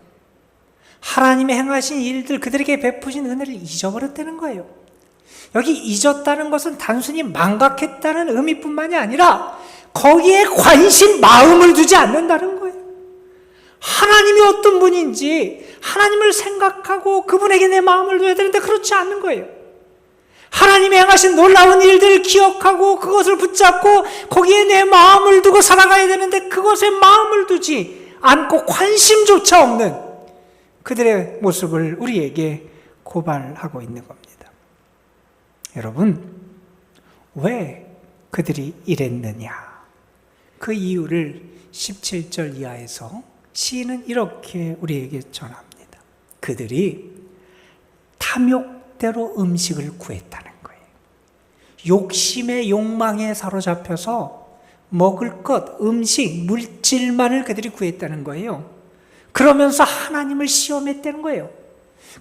[SPEAKER 2] 하나님의 행하신 일들, 그들에게 베푸신 은혜를 잊어버렸다는 거예요. 여기 잊었다는 것은 단순히 망각했다는 의미뿐만이 아니라 거기에 관심, 마음을 두지 않는다는 거예요. 하나님이 어떤 분인지 하나님을 생각하고 그분에게 내 마음을 둬야 되는데 그렇지 않는 거예요. 하나님이 행하신 놀라운 일들을 기억하고 그것을 붙잡고 거기에 내 마음을 두고 살아가야 되는데 그것에 마음을 두지 않고 관심조차 없는 그들의 모습을 우리에게 고발하고 있는 겁니다. 여러분, 왜 그들이 이랬느냐? 그 이유를 17절 이하에서 시인은 이렇게 우리에게 전합니다. 그들이 탐욕대로 음식을 구했다는 거예요. 욕심의 욕망에 사로잡혀서 먹을 것, 음식, 물질만을 그들이 구했다는 거예요. 그러면서 하나님을 시험했다는 거예요.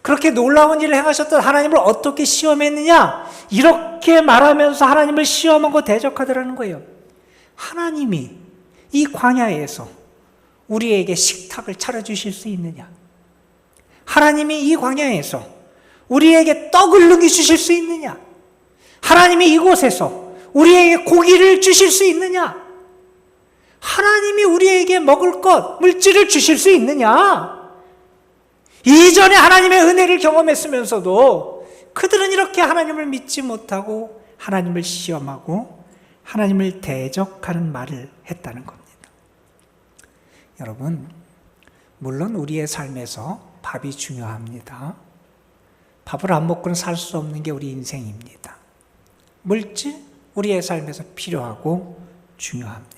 [SPEAKER 2] 그렇게 놀라운 일을 행하셨던 하나님을 어떻게 시험했느냐? 이렇게 말하면서 하나님을 시험하고 대적하더라는 거예요. 하나님이 이 광야에서 우리에게 식탁을 차려주실 수 있느냐? 하나님이 이 광야에서 우리에게 떡을 넘겨주실 수 있느냐? 하나님이 이곳에서 우리에게 고기를 주실 수 있느냐? 하나님이 우리에게 먹을 것, 물질을 주실 수 있느냐? 이전에 하나님의 은혜를 경험했으면서도 그들은 이렇게 하나님을 믿지 못하고 하나님을 시험하고 하나님을 대적하는 말을 했다는 겁니다. 여러분, 물론 우리의 삶에서 밥이 중요합니다. 밥을 안 먹고는 살 수 없는 게 우리 인생입니다. 물질, 우리의 삶에서 필요하고 중요합니다.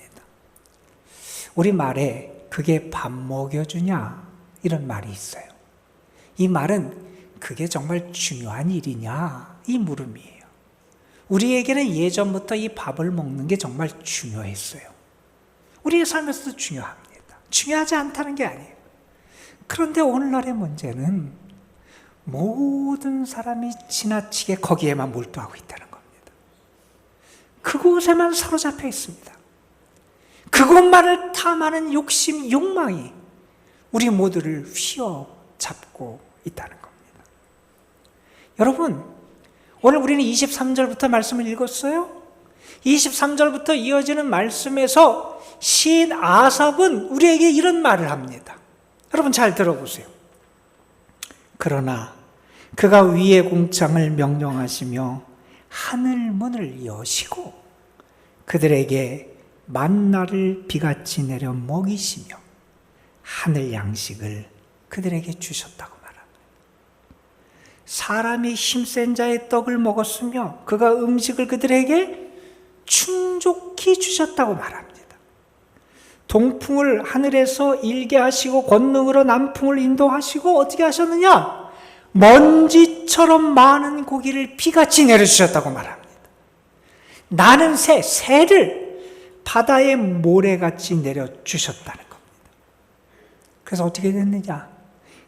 [SPEAKER 2] 우리 말에 그게 밥 먹여주냐? 이런 말이 있어요. 이 말은 그게 정말 중요한 일이냐? 이 물음이에요. 우리에게는 예전부터 이 밥을 먹는 게 정말 중요했어요. 우리의 삶에서도 중요합니다. 중요하지 않다는 게 아니에요. 그런데 오늘날의 문제는 모든 사람이 지나치게 거기에만 몰두하고 있다는 겁니다. 그곳에만 사로잡혀 있습니다. 그것만을 탐하는 욕심, 욕망이 우리 모두를 휘어잡고 있다는 겁니다. 여러분, 오늘 우리는 23절부터 말씀을 읽었어요. 23절부터 이어지는 말씀에서 시인 아삽은 우리에게 이런 말을 합니다. 여러분 잘 들어보세요. 그러나 그가 위의 공창을 명령하시며 하늘 문을 여시고 그들에게 만나를 비같이 내려 먹이시며 하늘 양식을 그들에게 주셨다고 말합니다. 사람이 힘센 자의 떡을 먹었으며 그가 음식을 그들에게 충족히 주셨다고 말합니다. 동풍을 하늘에서 일게 하시고 권능으로 남풍을 인도하시고 어떻게 하셨느냐? 먼지처럼 많은 고기를 비같이 내려주셨다고 말합니다. 나는 새를 바다의 모래같이 내려주셨다는 겁니다. 그래서 어떻게 됐느냐?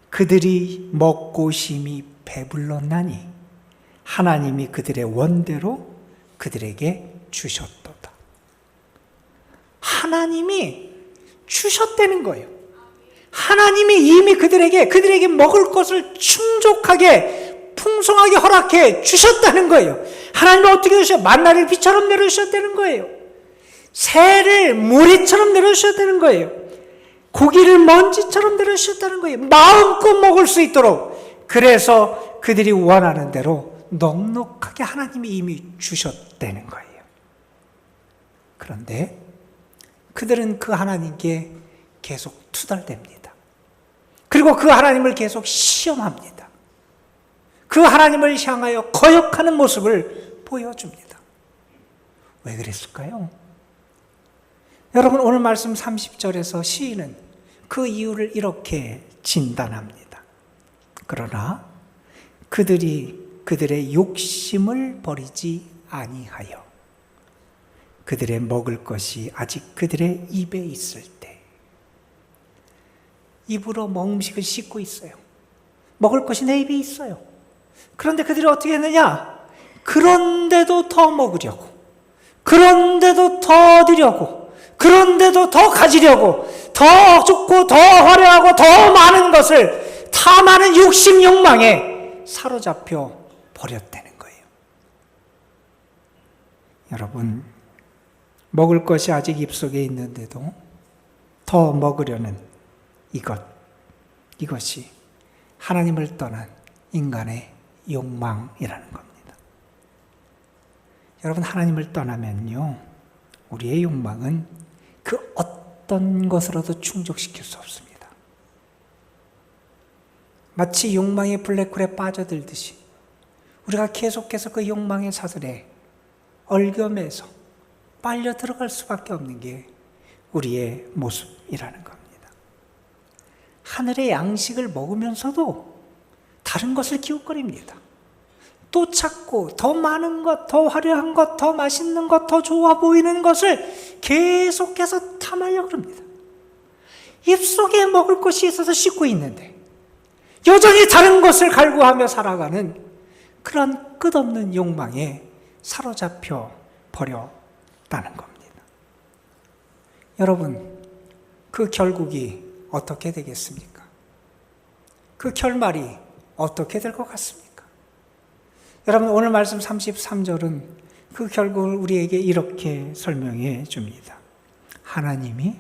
[SPEAKER 2] 그들이 먹고 심히 배불렀나니 하나님이 그들의 원대로 그들에게 주셨도다. 하나님이 주셨다는 거예요. 하나님이 이미 그들에게 먹을 것을 충족하게 풍성하게 허락해 주셨다는 거예요. 하나님은 어떻게 주셨어요? 만나를 비처럼 내려주셨다는 거예요. 새를 모래처럼 내려주셨다는 거예요. 고기를 먼지처럼 내려주셨다는 거예요. 마음껏 먹을 수 있도록. 그래서 그들이 원하는 대로 넉넉하게 하나님이 이미 주셨다는 거예요. 그런데 그들은 그 하나님께 계속 투덜댑니다. 그리고 그 하나님을 계속 시험합니다. 그 하나님을 향하여 거역하는 모습을 보여줍니다. 왜 그랬을까요? 여러분, 오늘 말씀 30절에서 시인은 그 이유를 이렇게 진단합니다. 그러나 그들이 그들의 욕심을 버리지 아니하여 그들의 먹을 것이 아직 그들의 입에 있을 때, 입으로 음식을 씻고 있어요. 먹을 것이 내 입에 있어요. 그런데 그들이 어떻게 했느냐? 그런데도 더 먹으려고, 그런데도 더 얻으려고, 그런데도 더 가지려고, 더 좋고 더 화려하고 더 많은 것을 탐하는 욕심 욕망에 사로잡혀 버렸다는 거예요. 여러분, 먹을 것이 아직 입속에 있는데도 더 먹으려는 이것이 하나님을 떠난 인간의 욕망이라는 겁니다. 여러분, 하나님을 떠나면요, 우리의 욕망은 그 어떤 것으로도 충족시킬 수 없습니다. 마치 욕망의 블랙홀에 빠져들듯이 우리가 계속해서 그 욕망의 사슬에 얽혀매서 빨려 들어갈 수밖에 없는 게 우리의 모습이라는 겁니다. 하늘의 양식을 먹으면서도 다른 것을 기웃거립니다. 또 찾고 더 많은 것, 더 화려한 것, 더 맛있는 것, 더 좋아 보이는 것을 계속해서 탐하려고 합니다. 입속에 먹을 것이 있어서 씻고 있는데 여전히 다른 것을 갈구하며 살아가는 그런 끝없는 욕망에 사로잡혀 버렸다는 겁니다. 여러분, 그 결국이 어떻게 되겠습니까? 그 결말이 어떻게 될 것 같습니까? 여러분, 오늘 말씀 33절은 그 결국을 우리에게 이렇게 설명해 줍니다. 하나님이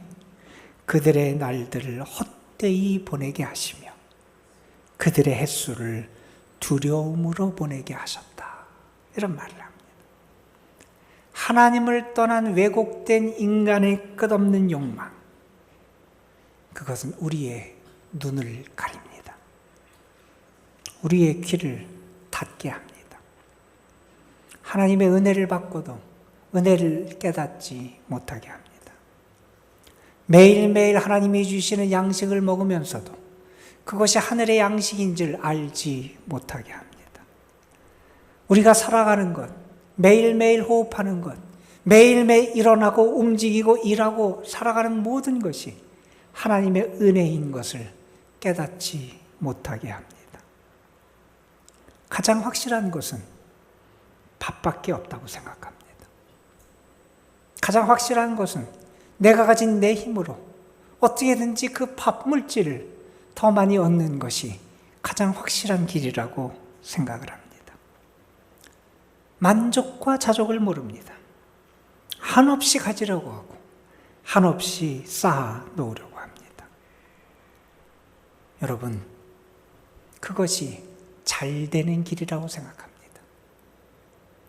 [SPEAKER 2] 그들의 날들을 헛되이 보내게 하시며 그들의 횟수를 두려움으로 보내게 하셨다. 이런 말을 합니다. 하나님을 떠난 왜곡된 인간의 끝없는 욕망, 그것은 우리의 눈을 가립니다. 우리의 귀를 닫게 합니다. 하나님의 은혜를 받고도 은혜를 깨닫지 못하게 합니다. 매일매일 하나님이 주시는 양식을 먹으면서도 그것이 하늘의 양식인 줄 알지 못하게 합니다. 우리가 살아가는 것, 매일매일 호흡하는 것, 매일매일 일어나고 움직이고 일하고 살아가는 모든 것이 하나님의 은혜인 것을 깨닫지 못하게 합니다. 가장 확실한 것은 밥밖에 없다고 생각합니다. 가장 확실한 것은 내가 가진 내 힘으로 어떻게든지 그 밥 물질을 더 많이 얻는 것이 가장 확실한 길이라고 생각을 합니다. 만족과 자족을 모릅니다. 한없이 가지려고 하고 한없이 쌓아 놓으려고 합니다. 여러분, 그것이 잘 되는 길이라고 생각합니다.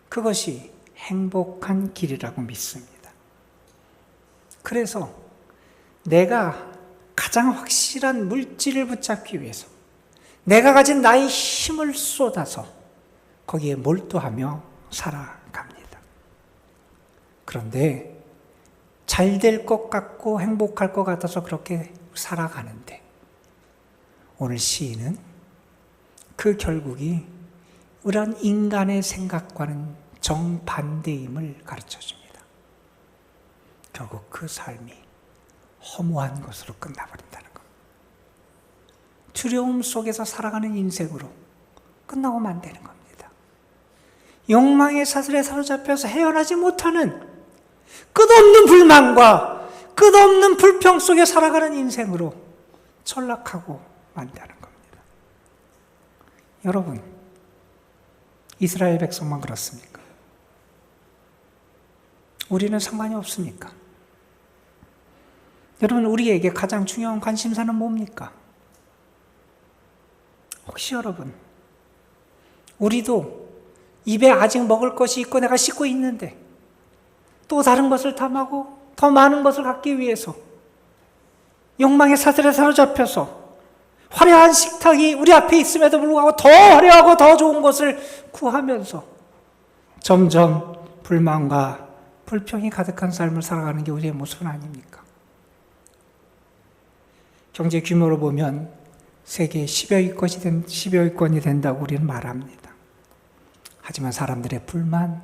[SPEAKER 2] 그것이 행복한 길이라고 믿습니다. 그래서 내가 가장 확실한 물질을 붙잡기 위해서 내가 가진 나의 힘을 쏟아서 거기에 몰두하며 살아갑니다. 그런데 잘 될 것 같고 행복할 것 같아서 그렇게 살아가는데 오늘 시인은 그 결국이 이런 인간의 생각과는 정반대임을 가르쳐줍니다. 결국 그 삶이 허무한 것으로 끝나버린다는 것. 두려움 속에서 살아가는 인생으로 끝나고만 되는 겁니다. 욕망의 사슬에 사로잡혀서 헤어나지 못하는 끝없는 불만과 끝없는 불평 속에 살아가는 인생으로 전락하고 만다는 겁니다. 여러분, 이스라엘 백성만 그렇습니까? 우리는 상관이 없습니까? 여러분, 우리에게 가장 중요한 관심사는 뭡니까? 혹시 여러분, 우리도 입에 아직 먹을 것이 있고 내가 씻고 있는데 또 다른 것을 탐하고 더 많은 것을 갖기 위해서 욕망의 사슬에 사로잡혀서 화려한 식탁이 우리 앞에 있음에도 불구하고 더 화려하고 더 좋은 것을 구하면서 점점 불만과 불평이 가득한 삶을 살아가는 게 우리의 모습은 아닙니까? 경제 규모로 보면 세계 10여 위권이 된다고 우리는 말합니다. 하지만 사람들의 불만,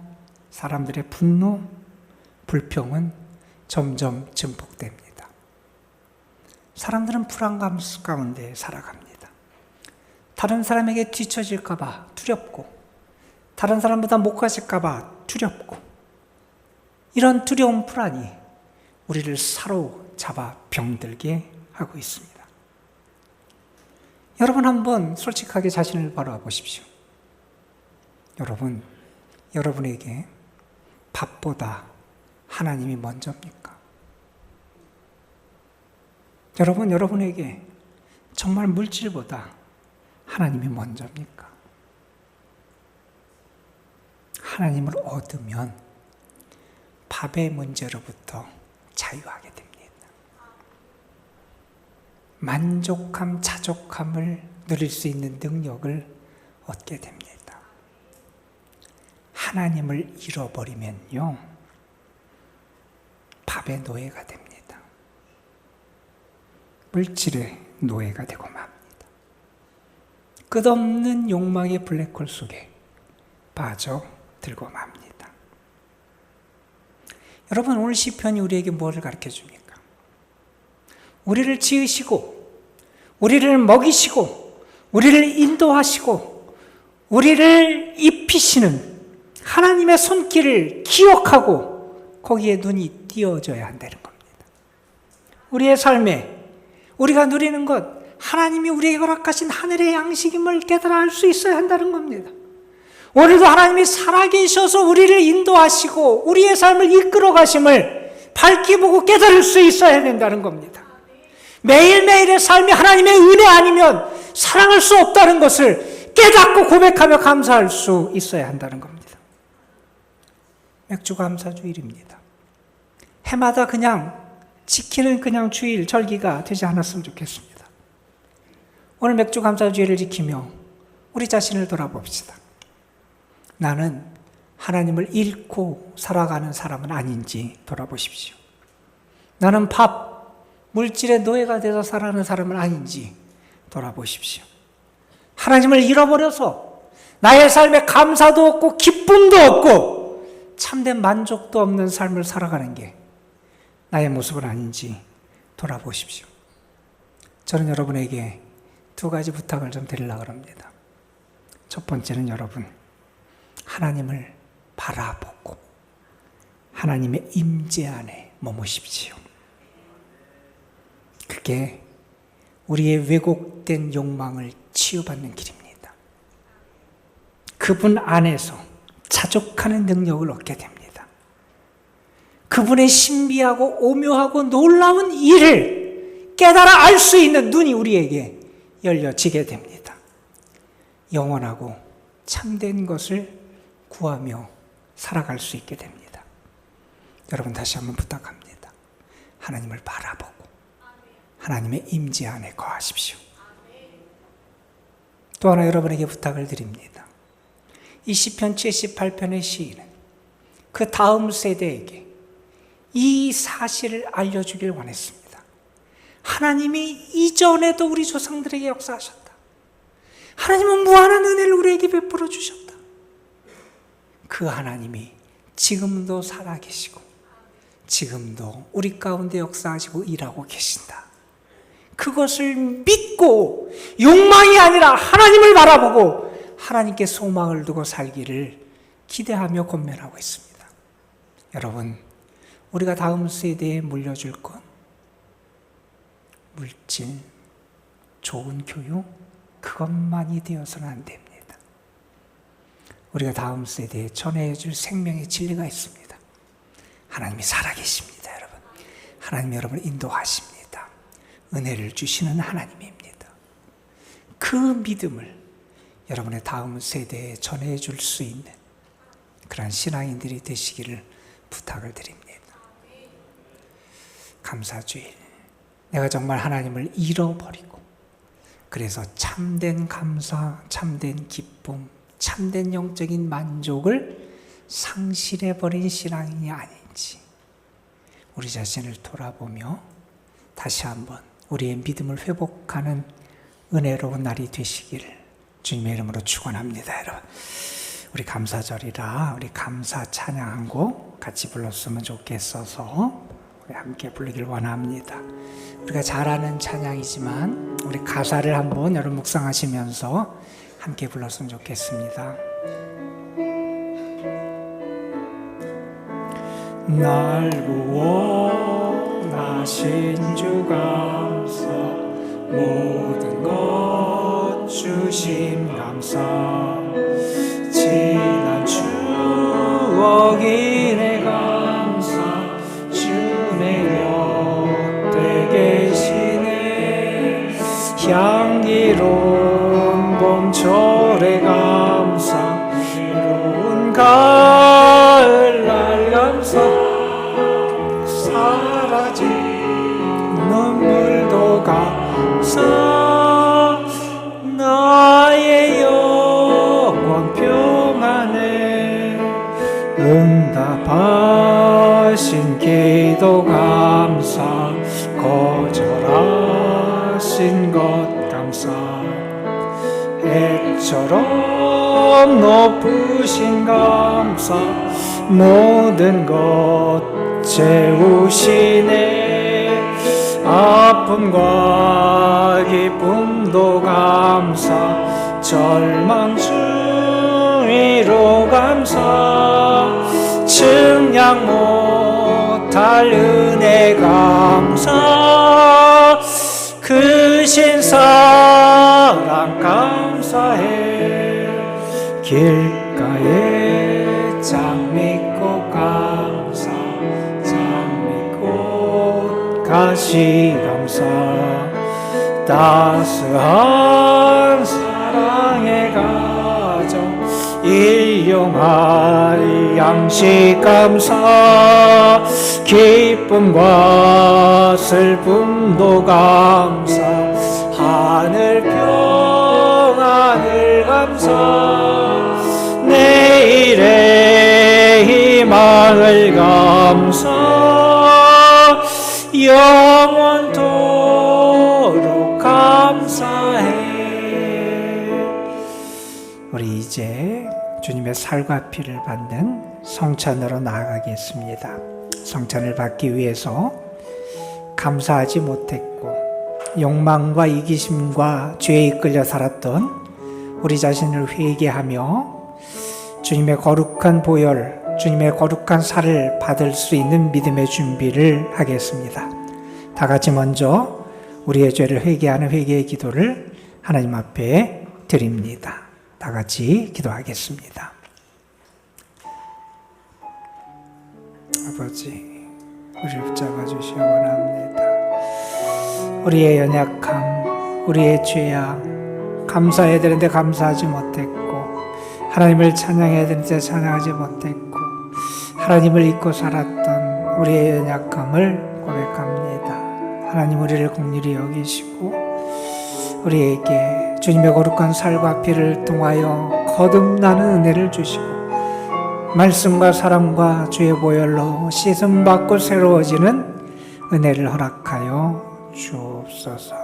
[SPEAKER 2] 사람들의 분노, 불평은 점점 증폭됩니다. 사람들은 불안감 가운데 살아갑니다. 다른 사람에게 뒤처질까 봐 두렵고, 다른 사람보다 못 가질까 봐 두렵고, 이런 두려운 불안이 우리를 사로잡아 병들게 하고 있습니다. 여러분, 한번 솔직하게 자신을 바라보십시오. 여러분, 여러분에게 밥보다 하나님이 먼저입니까? 여러분, 여러분에게 정말 물질보다 하나님이 먼저입니까? 하나님을 얻으면 밥의 문제로부터 자유하게 됩니다. 만족함, 자족함을 누릴 수 있는 능력을 얻게 됩니다. 하나님을 잃어버리면요, 밥의 노예가 됩니다. 물질의 노예가 되고 맙니다. 끝없는 욕망의 블랙홀 속에 빠져들고 맙니다. 여러분, 오늘 시편이 우리에게 무엇을 가르쳐 줍니까? 우리를 지으시고, 우리를 먹이시고, 우리를 인도하시고, 우리를 입히시는 하나님의 손길을 기억하고 거기에 눈이 띄어져야 한다는 겁니다. 우리의 삶에 우리가 누리는 것, 하나님이 우리에게 허락하신 하늘의 양식임을 깨달아 알 수 있어야 한다는 겁니다. 오늘도 하나님이 살아계셔서 우리를 인도하시고 우리의 삶을 이끌어 가심을 밝히 보고 깨달을 수 있어야 된다는 겁니다. 매일매일의 삶이 하나님의 은혜 아니면 사랑할 수 없다는 것을 깨닫고 고백하며 감사할 수 있어야 한다는 겁니다. 맥주 감사 주일입니다. 해마다 그냥 지키는 그냥 주일, 절기가 되지 않았으면 좋겠습니다. 오늘 맥주 감사 주일을 지키며 우리 자신을 돌아봅시다. 나는 하나님을 잃고 살아가는 사람은 아닌지 돌아보십시오. 나는 밥, 물질의 노예가 돼서 살아가는 사람은 아닌지 돌아보십시오. 하나님을 잃어버려서 나의 삶에 감사도 없고 기쁨도 없고 참된 만족도 없는 삶을 살아가는 게 나의 모습은 아닌지 돌아보십시오. 저는 여러분에게 두 가지 부탁을 좀 드리려고 합니다. 첫 번째는 여러분, 하나님을 바라보고 하나님의 임재 안에 머무십시오. 그게 우리의 왜곡된 욕망을 치유받는 길입니다. 그분 안에서 자족하는 능력을 얻게 됩니다. 그분의 신비하고 오묘하고 놀라운 일을 깨달아 알 수 있는 눈이 우리에게 열려지게 됩니다. 영원하고 참된 것을 구하며 살아갈 수 있게 됩니다. 여러분, 다시 한번 부탁합니다. 하나님을 바라보고 하나님의 임재 안에 거하십시오. 또 하나 여러분에게 부탁을 드립니다. 이 시편 78편의 시인은 그 다음 세대에게 이 사실을 알려주길 원했습니다. 하나님이 이전에도 우리 조상들에게 역사하셨다. 하나님은 무한한 은혜를 우리에게 베풀어 주셨다. 그 하나님이 지금도 살아계시고 지금도 우리 가운데 역사하시고 일하고 계신다. 그것을 믿고 욕망이 아니라 하나님을 바라보고 하나님께 소망을 두고 살기를 기대하며 권면하고 있습니다. 여러분, 우리가 다음 세대에 물려줄 것, 물질, 좋은 교육, 그것만이 되어서는 안 됩니다. 우리가 다음 세대에 전해줄 생명의 진리가 있습니다. 하나님이 살아계십니다, 여러분. 하나님이 여러분을 인도하십니다. 은혜를 주시는 하나님입니다. 그 믿음을 여러분의 다음 세대에 전해줄 수 있는 그런 신앙인들이 되시기를 부탁을 드립니다. 감사주일, 내가 정말 하나님을 잃어버리고 그래서 참된 감사, 참된 기쁨, 참된 영적인 만족을 상실해버린 신앙인이 아닌지 우리 자신을 돌아보며 다시 한번 우리의 믿음을 회복하는 은혜로운 날이 되시기를 주님의 이름으로 축원합니다. 여러분, 우리 감사절이라 우리 감사 찬양 한 곡 같이 불렀으면 좋겠어서 우리 함께 부르길 원합니다. 우리가 잘 아는 찬양이지만 우리 가사를 한번 여러분 묵상하시면서 함께 불렀으면 좋겠습니다. 날 구원하신 주 감사, 모든 것 주심 감사, 지난 추억이 내 감사, 주 내 곁에 계시네. 향기로운 봄철의 감사, 새로운 가을날 감사, 사라진 눈물도 감사, 나의 영원 평안에 응답하신 기도 감사, 거절하신 것 감사, 해처럼 높으신 감사, 모든 것 채우시네. 아픔과 기쁨도 감사, 절망 중위로 감사, 증량 못할 은혜 감사, 크신 사랑 감사해. 길가에 장미꽃 감사, 장미꽃 가시 감사, 따스한 사랑의 가정, 일용할 양식 감사, 기쁨과 슬픔도 감사, 하늘 평안을 감사, 내일의 희망을 감사, 영원토록 감사해. 우리 이제 주님의 살과 피를 받는 성찬으로 나아가겠습니다. 성찬을 받기 위해서 감사하지 못했고 욕망과 이기심과 죄에 이끌려 살았던 우리 자신을 회개하며 주님의 거룩한 보혈, 주님의 거룩한 살을 받을 수 있는 믿음의 준비를 하겠습니다. 다 같이 먼저 우리의 죄를 회개하는 회개의 기도를 하나님 앞에 드립니다. 다 같이 기도하겠습니다. 아버지, 우리를 붙잡아 주시기 원합니다. 우리의 연약함, 우리의 죄악, 감사해야 되는데 감사하지 못했고, 하나님을 찬양해야 되는데 찬양하지 못했고, 하나님을 잊고 살았던 우리의 연약함을 고백합니다. 하나님, 우리를 긍휼히 여기시고 우리에게 주님의 거룩한 살과 피를 통하여 거듭나는 은혜를 주시고 말씀과 사랑과 주의 보혈로 씻음받고 새로워지는 은혜를 허락하여 주옵소서.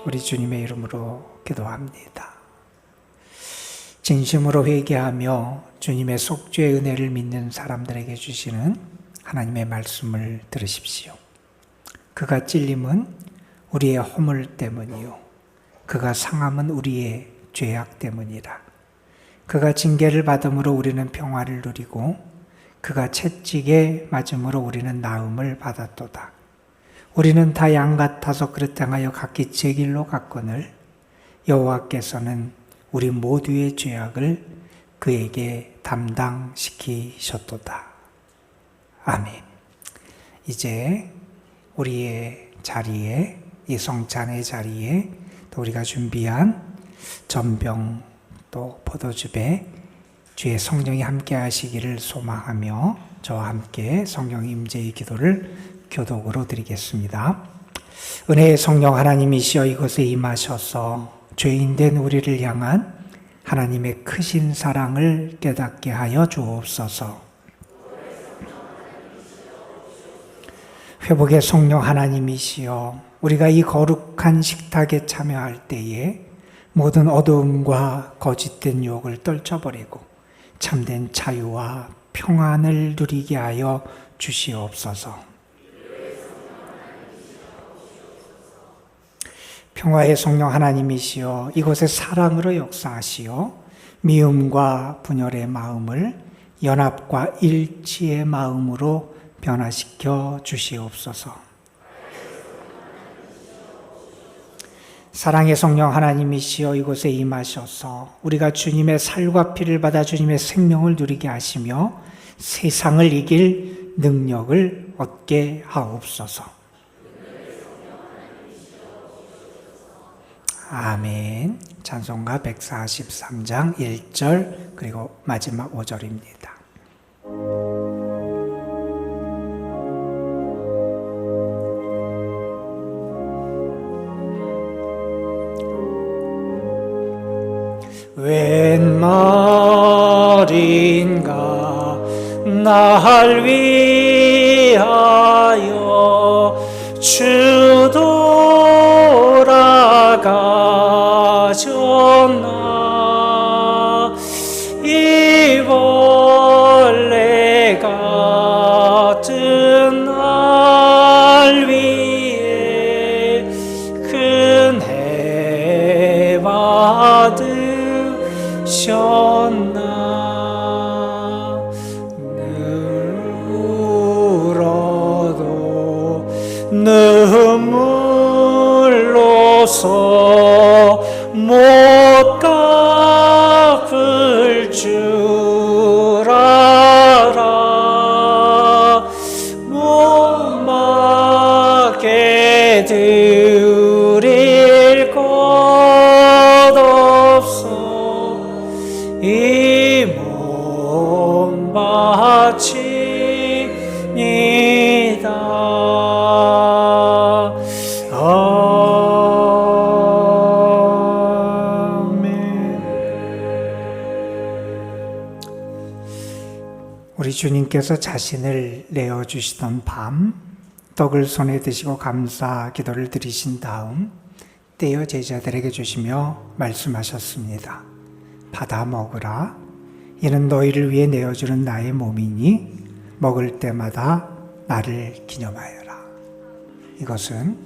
[SPEAKER 2] 우리 주님의 이름으로 기도합니다. 진심으로 회개하며 주님의 속죄의 은혜를 믿는 사람들에게 주시는 하나님의 말씀을 들으십시오. 그가 찔림은 우리의 허물 때문이요, 그가 상함은 우리의 죄악 때문이라. 그가 징계를 받음으로 우리는 평화를 누리고 그가 채찍에 맞음으로 우리는 나음을 받았도다. 우리는 다 양 같아서 그릇 향하여 각기 제 길로 갔거늘 여호와께서는 우리 모두의 죄악을 그에게 담당시키셨도다. 아멘. 이제 우리의 자리에, 이 성찬의 자리에 또 우리가 준비한 전병 또 포도즙에 주의 성령이 함께 하시기를 소망하며 저와 함께 성령 임재의 기도를 교독으로 드리겠습니다. 은혜의 성령 하나님이시여 이곳에 임하셔서 죄인된 우리를 향한 하나님의 크신 사랑을 깨닫게 하여 주옵소서. 회복의 성령 하나님이시여 우리가 이 거룩한 식탁에 참여할 때에 모든 어두움과 거짓된 유혹을 떨쳐버리고 참된 자유와 평안을 누리게 하여 주시옵소서. 평화의 성령 하나님이시여 이곳에 사랑으로 역사하시어 미움과 분열의 마음을 연합과 일치의 마음으로 변화시켜 주시옵소서. 사랑의 성령 하나님이시여 이곳에 임하셔서 우리가 주님의 살과 피를 받아 주님의 생명을 누리게 하시며 세상을 이길 능력을 얻게 하옵소서. 아멘. 찬송가 143장 1절 그리고 마지막 5절입니다. 웬 말인가 날 위하여 주 돌아가셨나 이 벌레 같은 날 위에 큰 해 받으셨나 늘 울어도 눈물로서 못 갚을 줄 알아 못 막게 드릴 것 없어 이 몸 바칩니다. 우리 주님께서 자신을 내어주시던 밤 떡을 손에 드시고 감사 기도를 드리신 다음 떼어 제자들에게 주시며 말씀하셨습니다. 받아 먹으라. 이는 너희를 위해 내어주는 나의 몸이니 먹을 때마다 나를 기념하여라. 이것은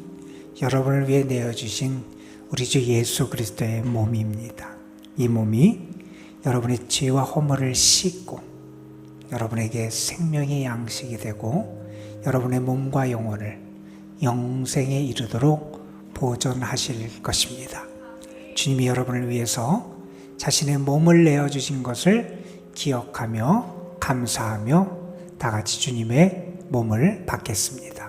[SPEAKER 2] 여러분을 위해 내어주신 우리 주 예수 그리스도의 몸입니다. 이 몸이 여러분의 죄와 허물을 씻고 여러분에게 생명의 양식이 되고 여러분의 몸과 영혼을 영생에 이르도록 보존하실 것입니다. 주님이 여러분을 위해서 자신의 몸을 내어주신 것을 기억하며 감사하며 다 같이 주님의 몸을 받겠습니다.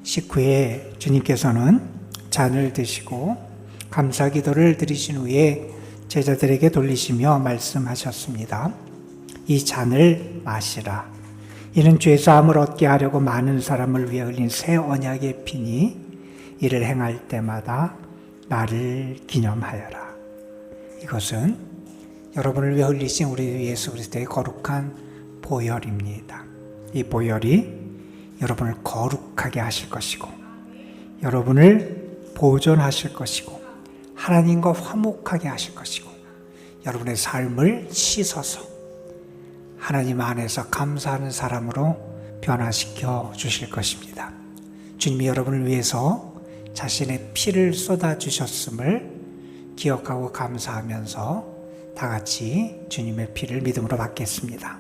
[SPEAKER 2] 식후에 주님께서는 잔을 드시고 감사 기도를 드리신 후에 제자들에게 돌리시며 말씀하셨습니다. 이 잔을 마시라. 이는 죄사함을 얻게 하려고 많은 사람을 위해 흘린 새 언약의 피니 이를 행할 때마다 나를 기념하여라. 이것은 여러분을 위해 흘리신 우리 예수 그리스도의 거룩한 보혈입니다. 이 보혈이 여러분을 거룩하게 하실 것이고 여러분을 보존하실 것이고 하나님과 화목하게 하실 것이고 여러분의 삶을 씻어서 하나님 안에서 감사하는 사람으로 변화시켜 주실 것입니다. 주님이 여러분을 위해서 자신의 피를 쏟아주셨음을 기억하고 감사하면서 다 같이 주님의 피를 믿음으로 받겠습니다.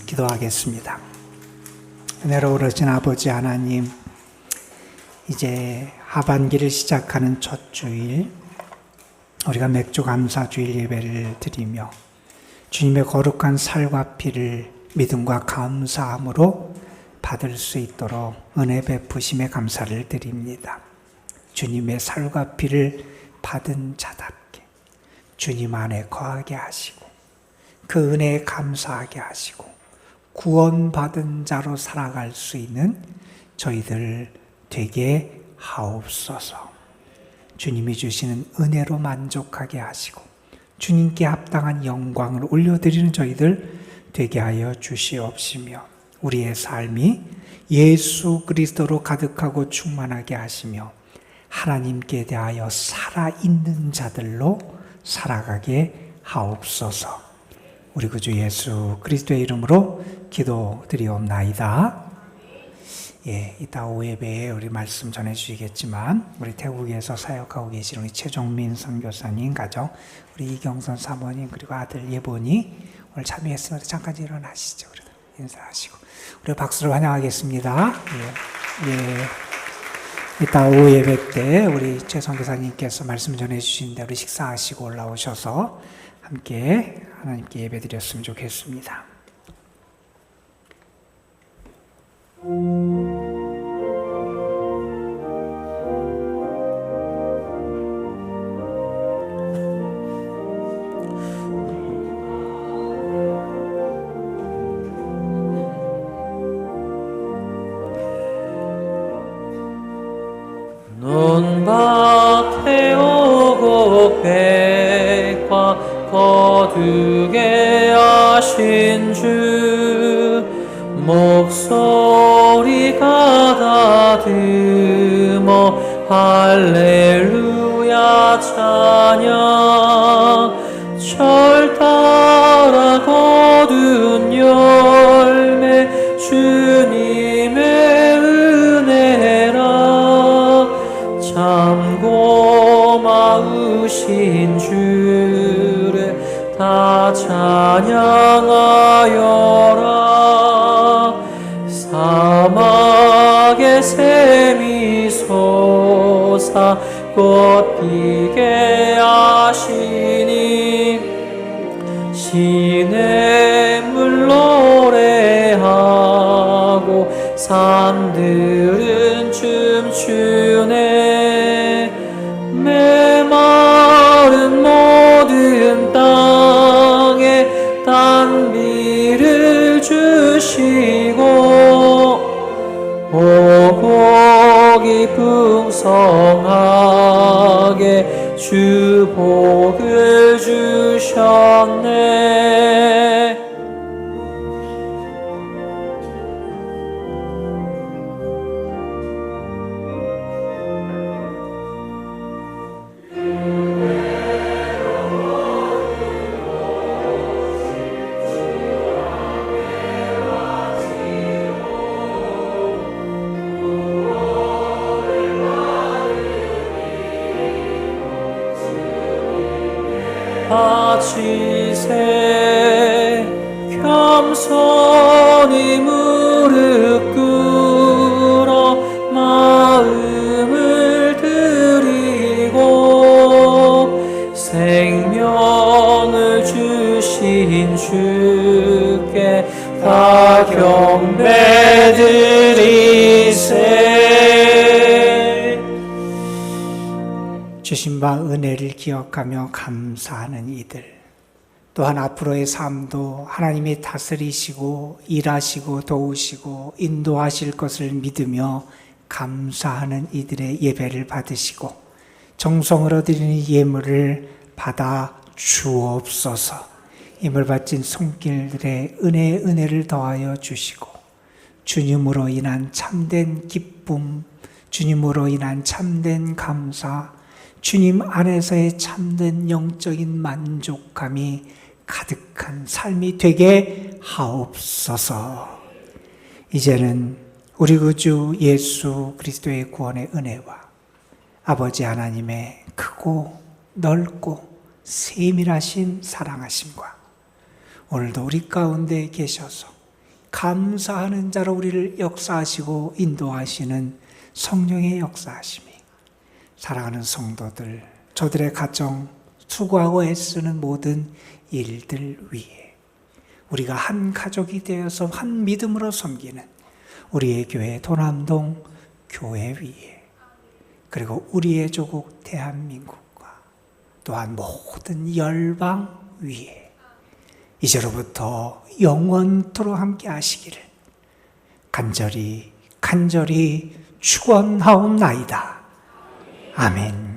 [SPEAKER 2] 기도하겠습니다. 은혜로 오르신 아버지 하나님, 이제 하반기를 시작하는 첫 주일, 우리가 맥주 감사 주일 예배를 드리며 주님의 거룩한 살과 피를 믿음과 감사함으로 받을 수 있도록 은혜 베푸심에 감사를 드립니다. 주님의 살과 피를 받은 자답게 주님 안에 거하게 하시고 그 은혜에 감사하게 하시고 구원받은 자로 살아갈 수 있는 저희들 되게 하옵소서. 주님이 주시는 은혜로 만족하게 하시고 주님께 합당한 영광을 올려드리는 저희들 되게 하여 주시옵시며 우리의 삶이 예수 그리스도로 가득하고 충만하게 하시며 하나님께 대하여 살아있는 자들로 살아가게 하옵소서. 우리 구주 예수 그리스도의 이름으로 기도드리옵나이다. 이따 오후 예배에 우리 말씀 전해주시겠지만 우리 태국에서 사역하고 계신 우리 최종민 선교사님 가족, 우리 이경선 사모님 그리고 아들 예본이 오늘 참여했으면 잠깐 일어나시죠. 인사하시고 우리 박수로 환영하겠습니다. 이따 오후 예배 때 우리 최 선교사님께서 말씀 전해주시는데 우리 식사하시고 올라오셔서 함께 하나님께 예배 드렸으면 좋겠습니다.
[SPEAKER 1] 논밭에 오고 백화 거두게 하신 주 목소리가 다듬어 할렐루야 찬양 철 따라 거둔 열매 주님의 은혜라 참 고마우신 주를 다 찬양하여라 사막의 샘이 솟아 꽃 피게 하시니 시냇물 노래하고 산들은 춤추네 메마른 모든 땅에 단비를 주시고 오곡이 풍성하게 주 복을 주셨네. 바치세 겸손히 무릎 꿇어 마음을 드리고 생명을 주신 주께 다 경배드리세.
[SPEAKER 2] 주신 바 은혜를 기억하며 감사하는 이들, 또한 앞으로의 삶도 하나님이 다스리시고 일하시고 도우시고 인도하실 것을 믿으며 감사하는 이들의 예배를 받으시고 정성으로 드리는 예물을 받아 주옵소서. 예물 바친 손길들의 은혜를 더하여 주시고 주님으로 인한 참된 기쁨, 주님으로 인한 참된 감사, 주님 안에서의 참된 영적인 만족감이 가득한 삶이 되게 하옵소서. 이제는 우리 구주 예수 그리스도의 구원의 은혜와 아버지 하나님의 크고 넓고 세밀하신 사랑하심과 오늘도 우리 가운데 계셔서 감사하는 자로 우리를 역사하시고 인도하시는 성령의 역사하심이 사랑하는 성도들, 저들의 가정, 수고하고 애쓰는 모든 일들 위에 우리가 한 가족이 되어서 한 믿음으로 섬기는 우리의 교회 도남동 교회 위에 그리고 우리의 조국 대한민국과 또한 모든 열방 위에 이제로부터 영원토록 함께 하시기를 간절히 축원하옵나이다. 아멘.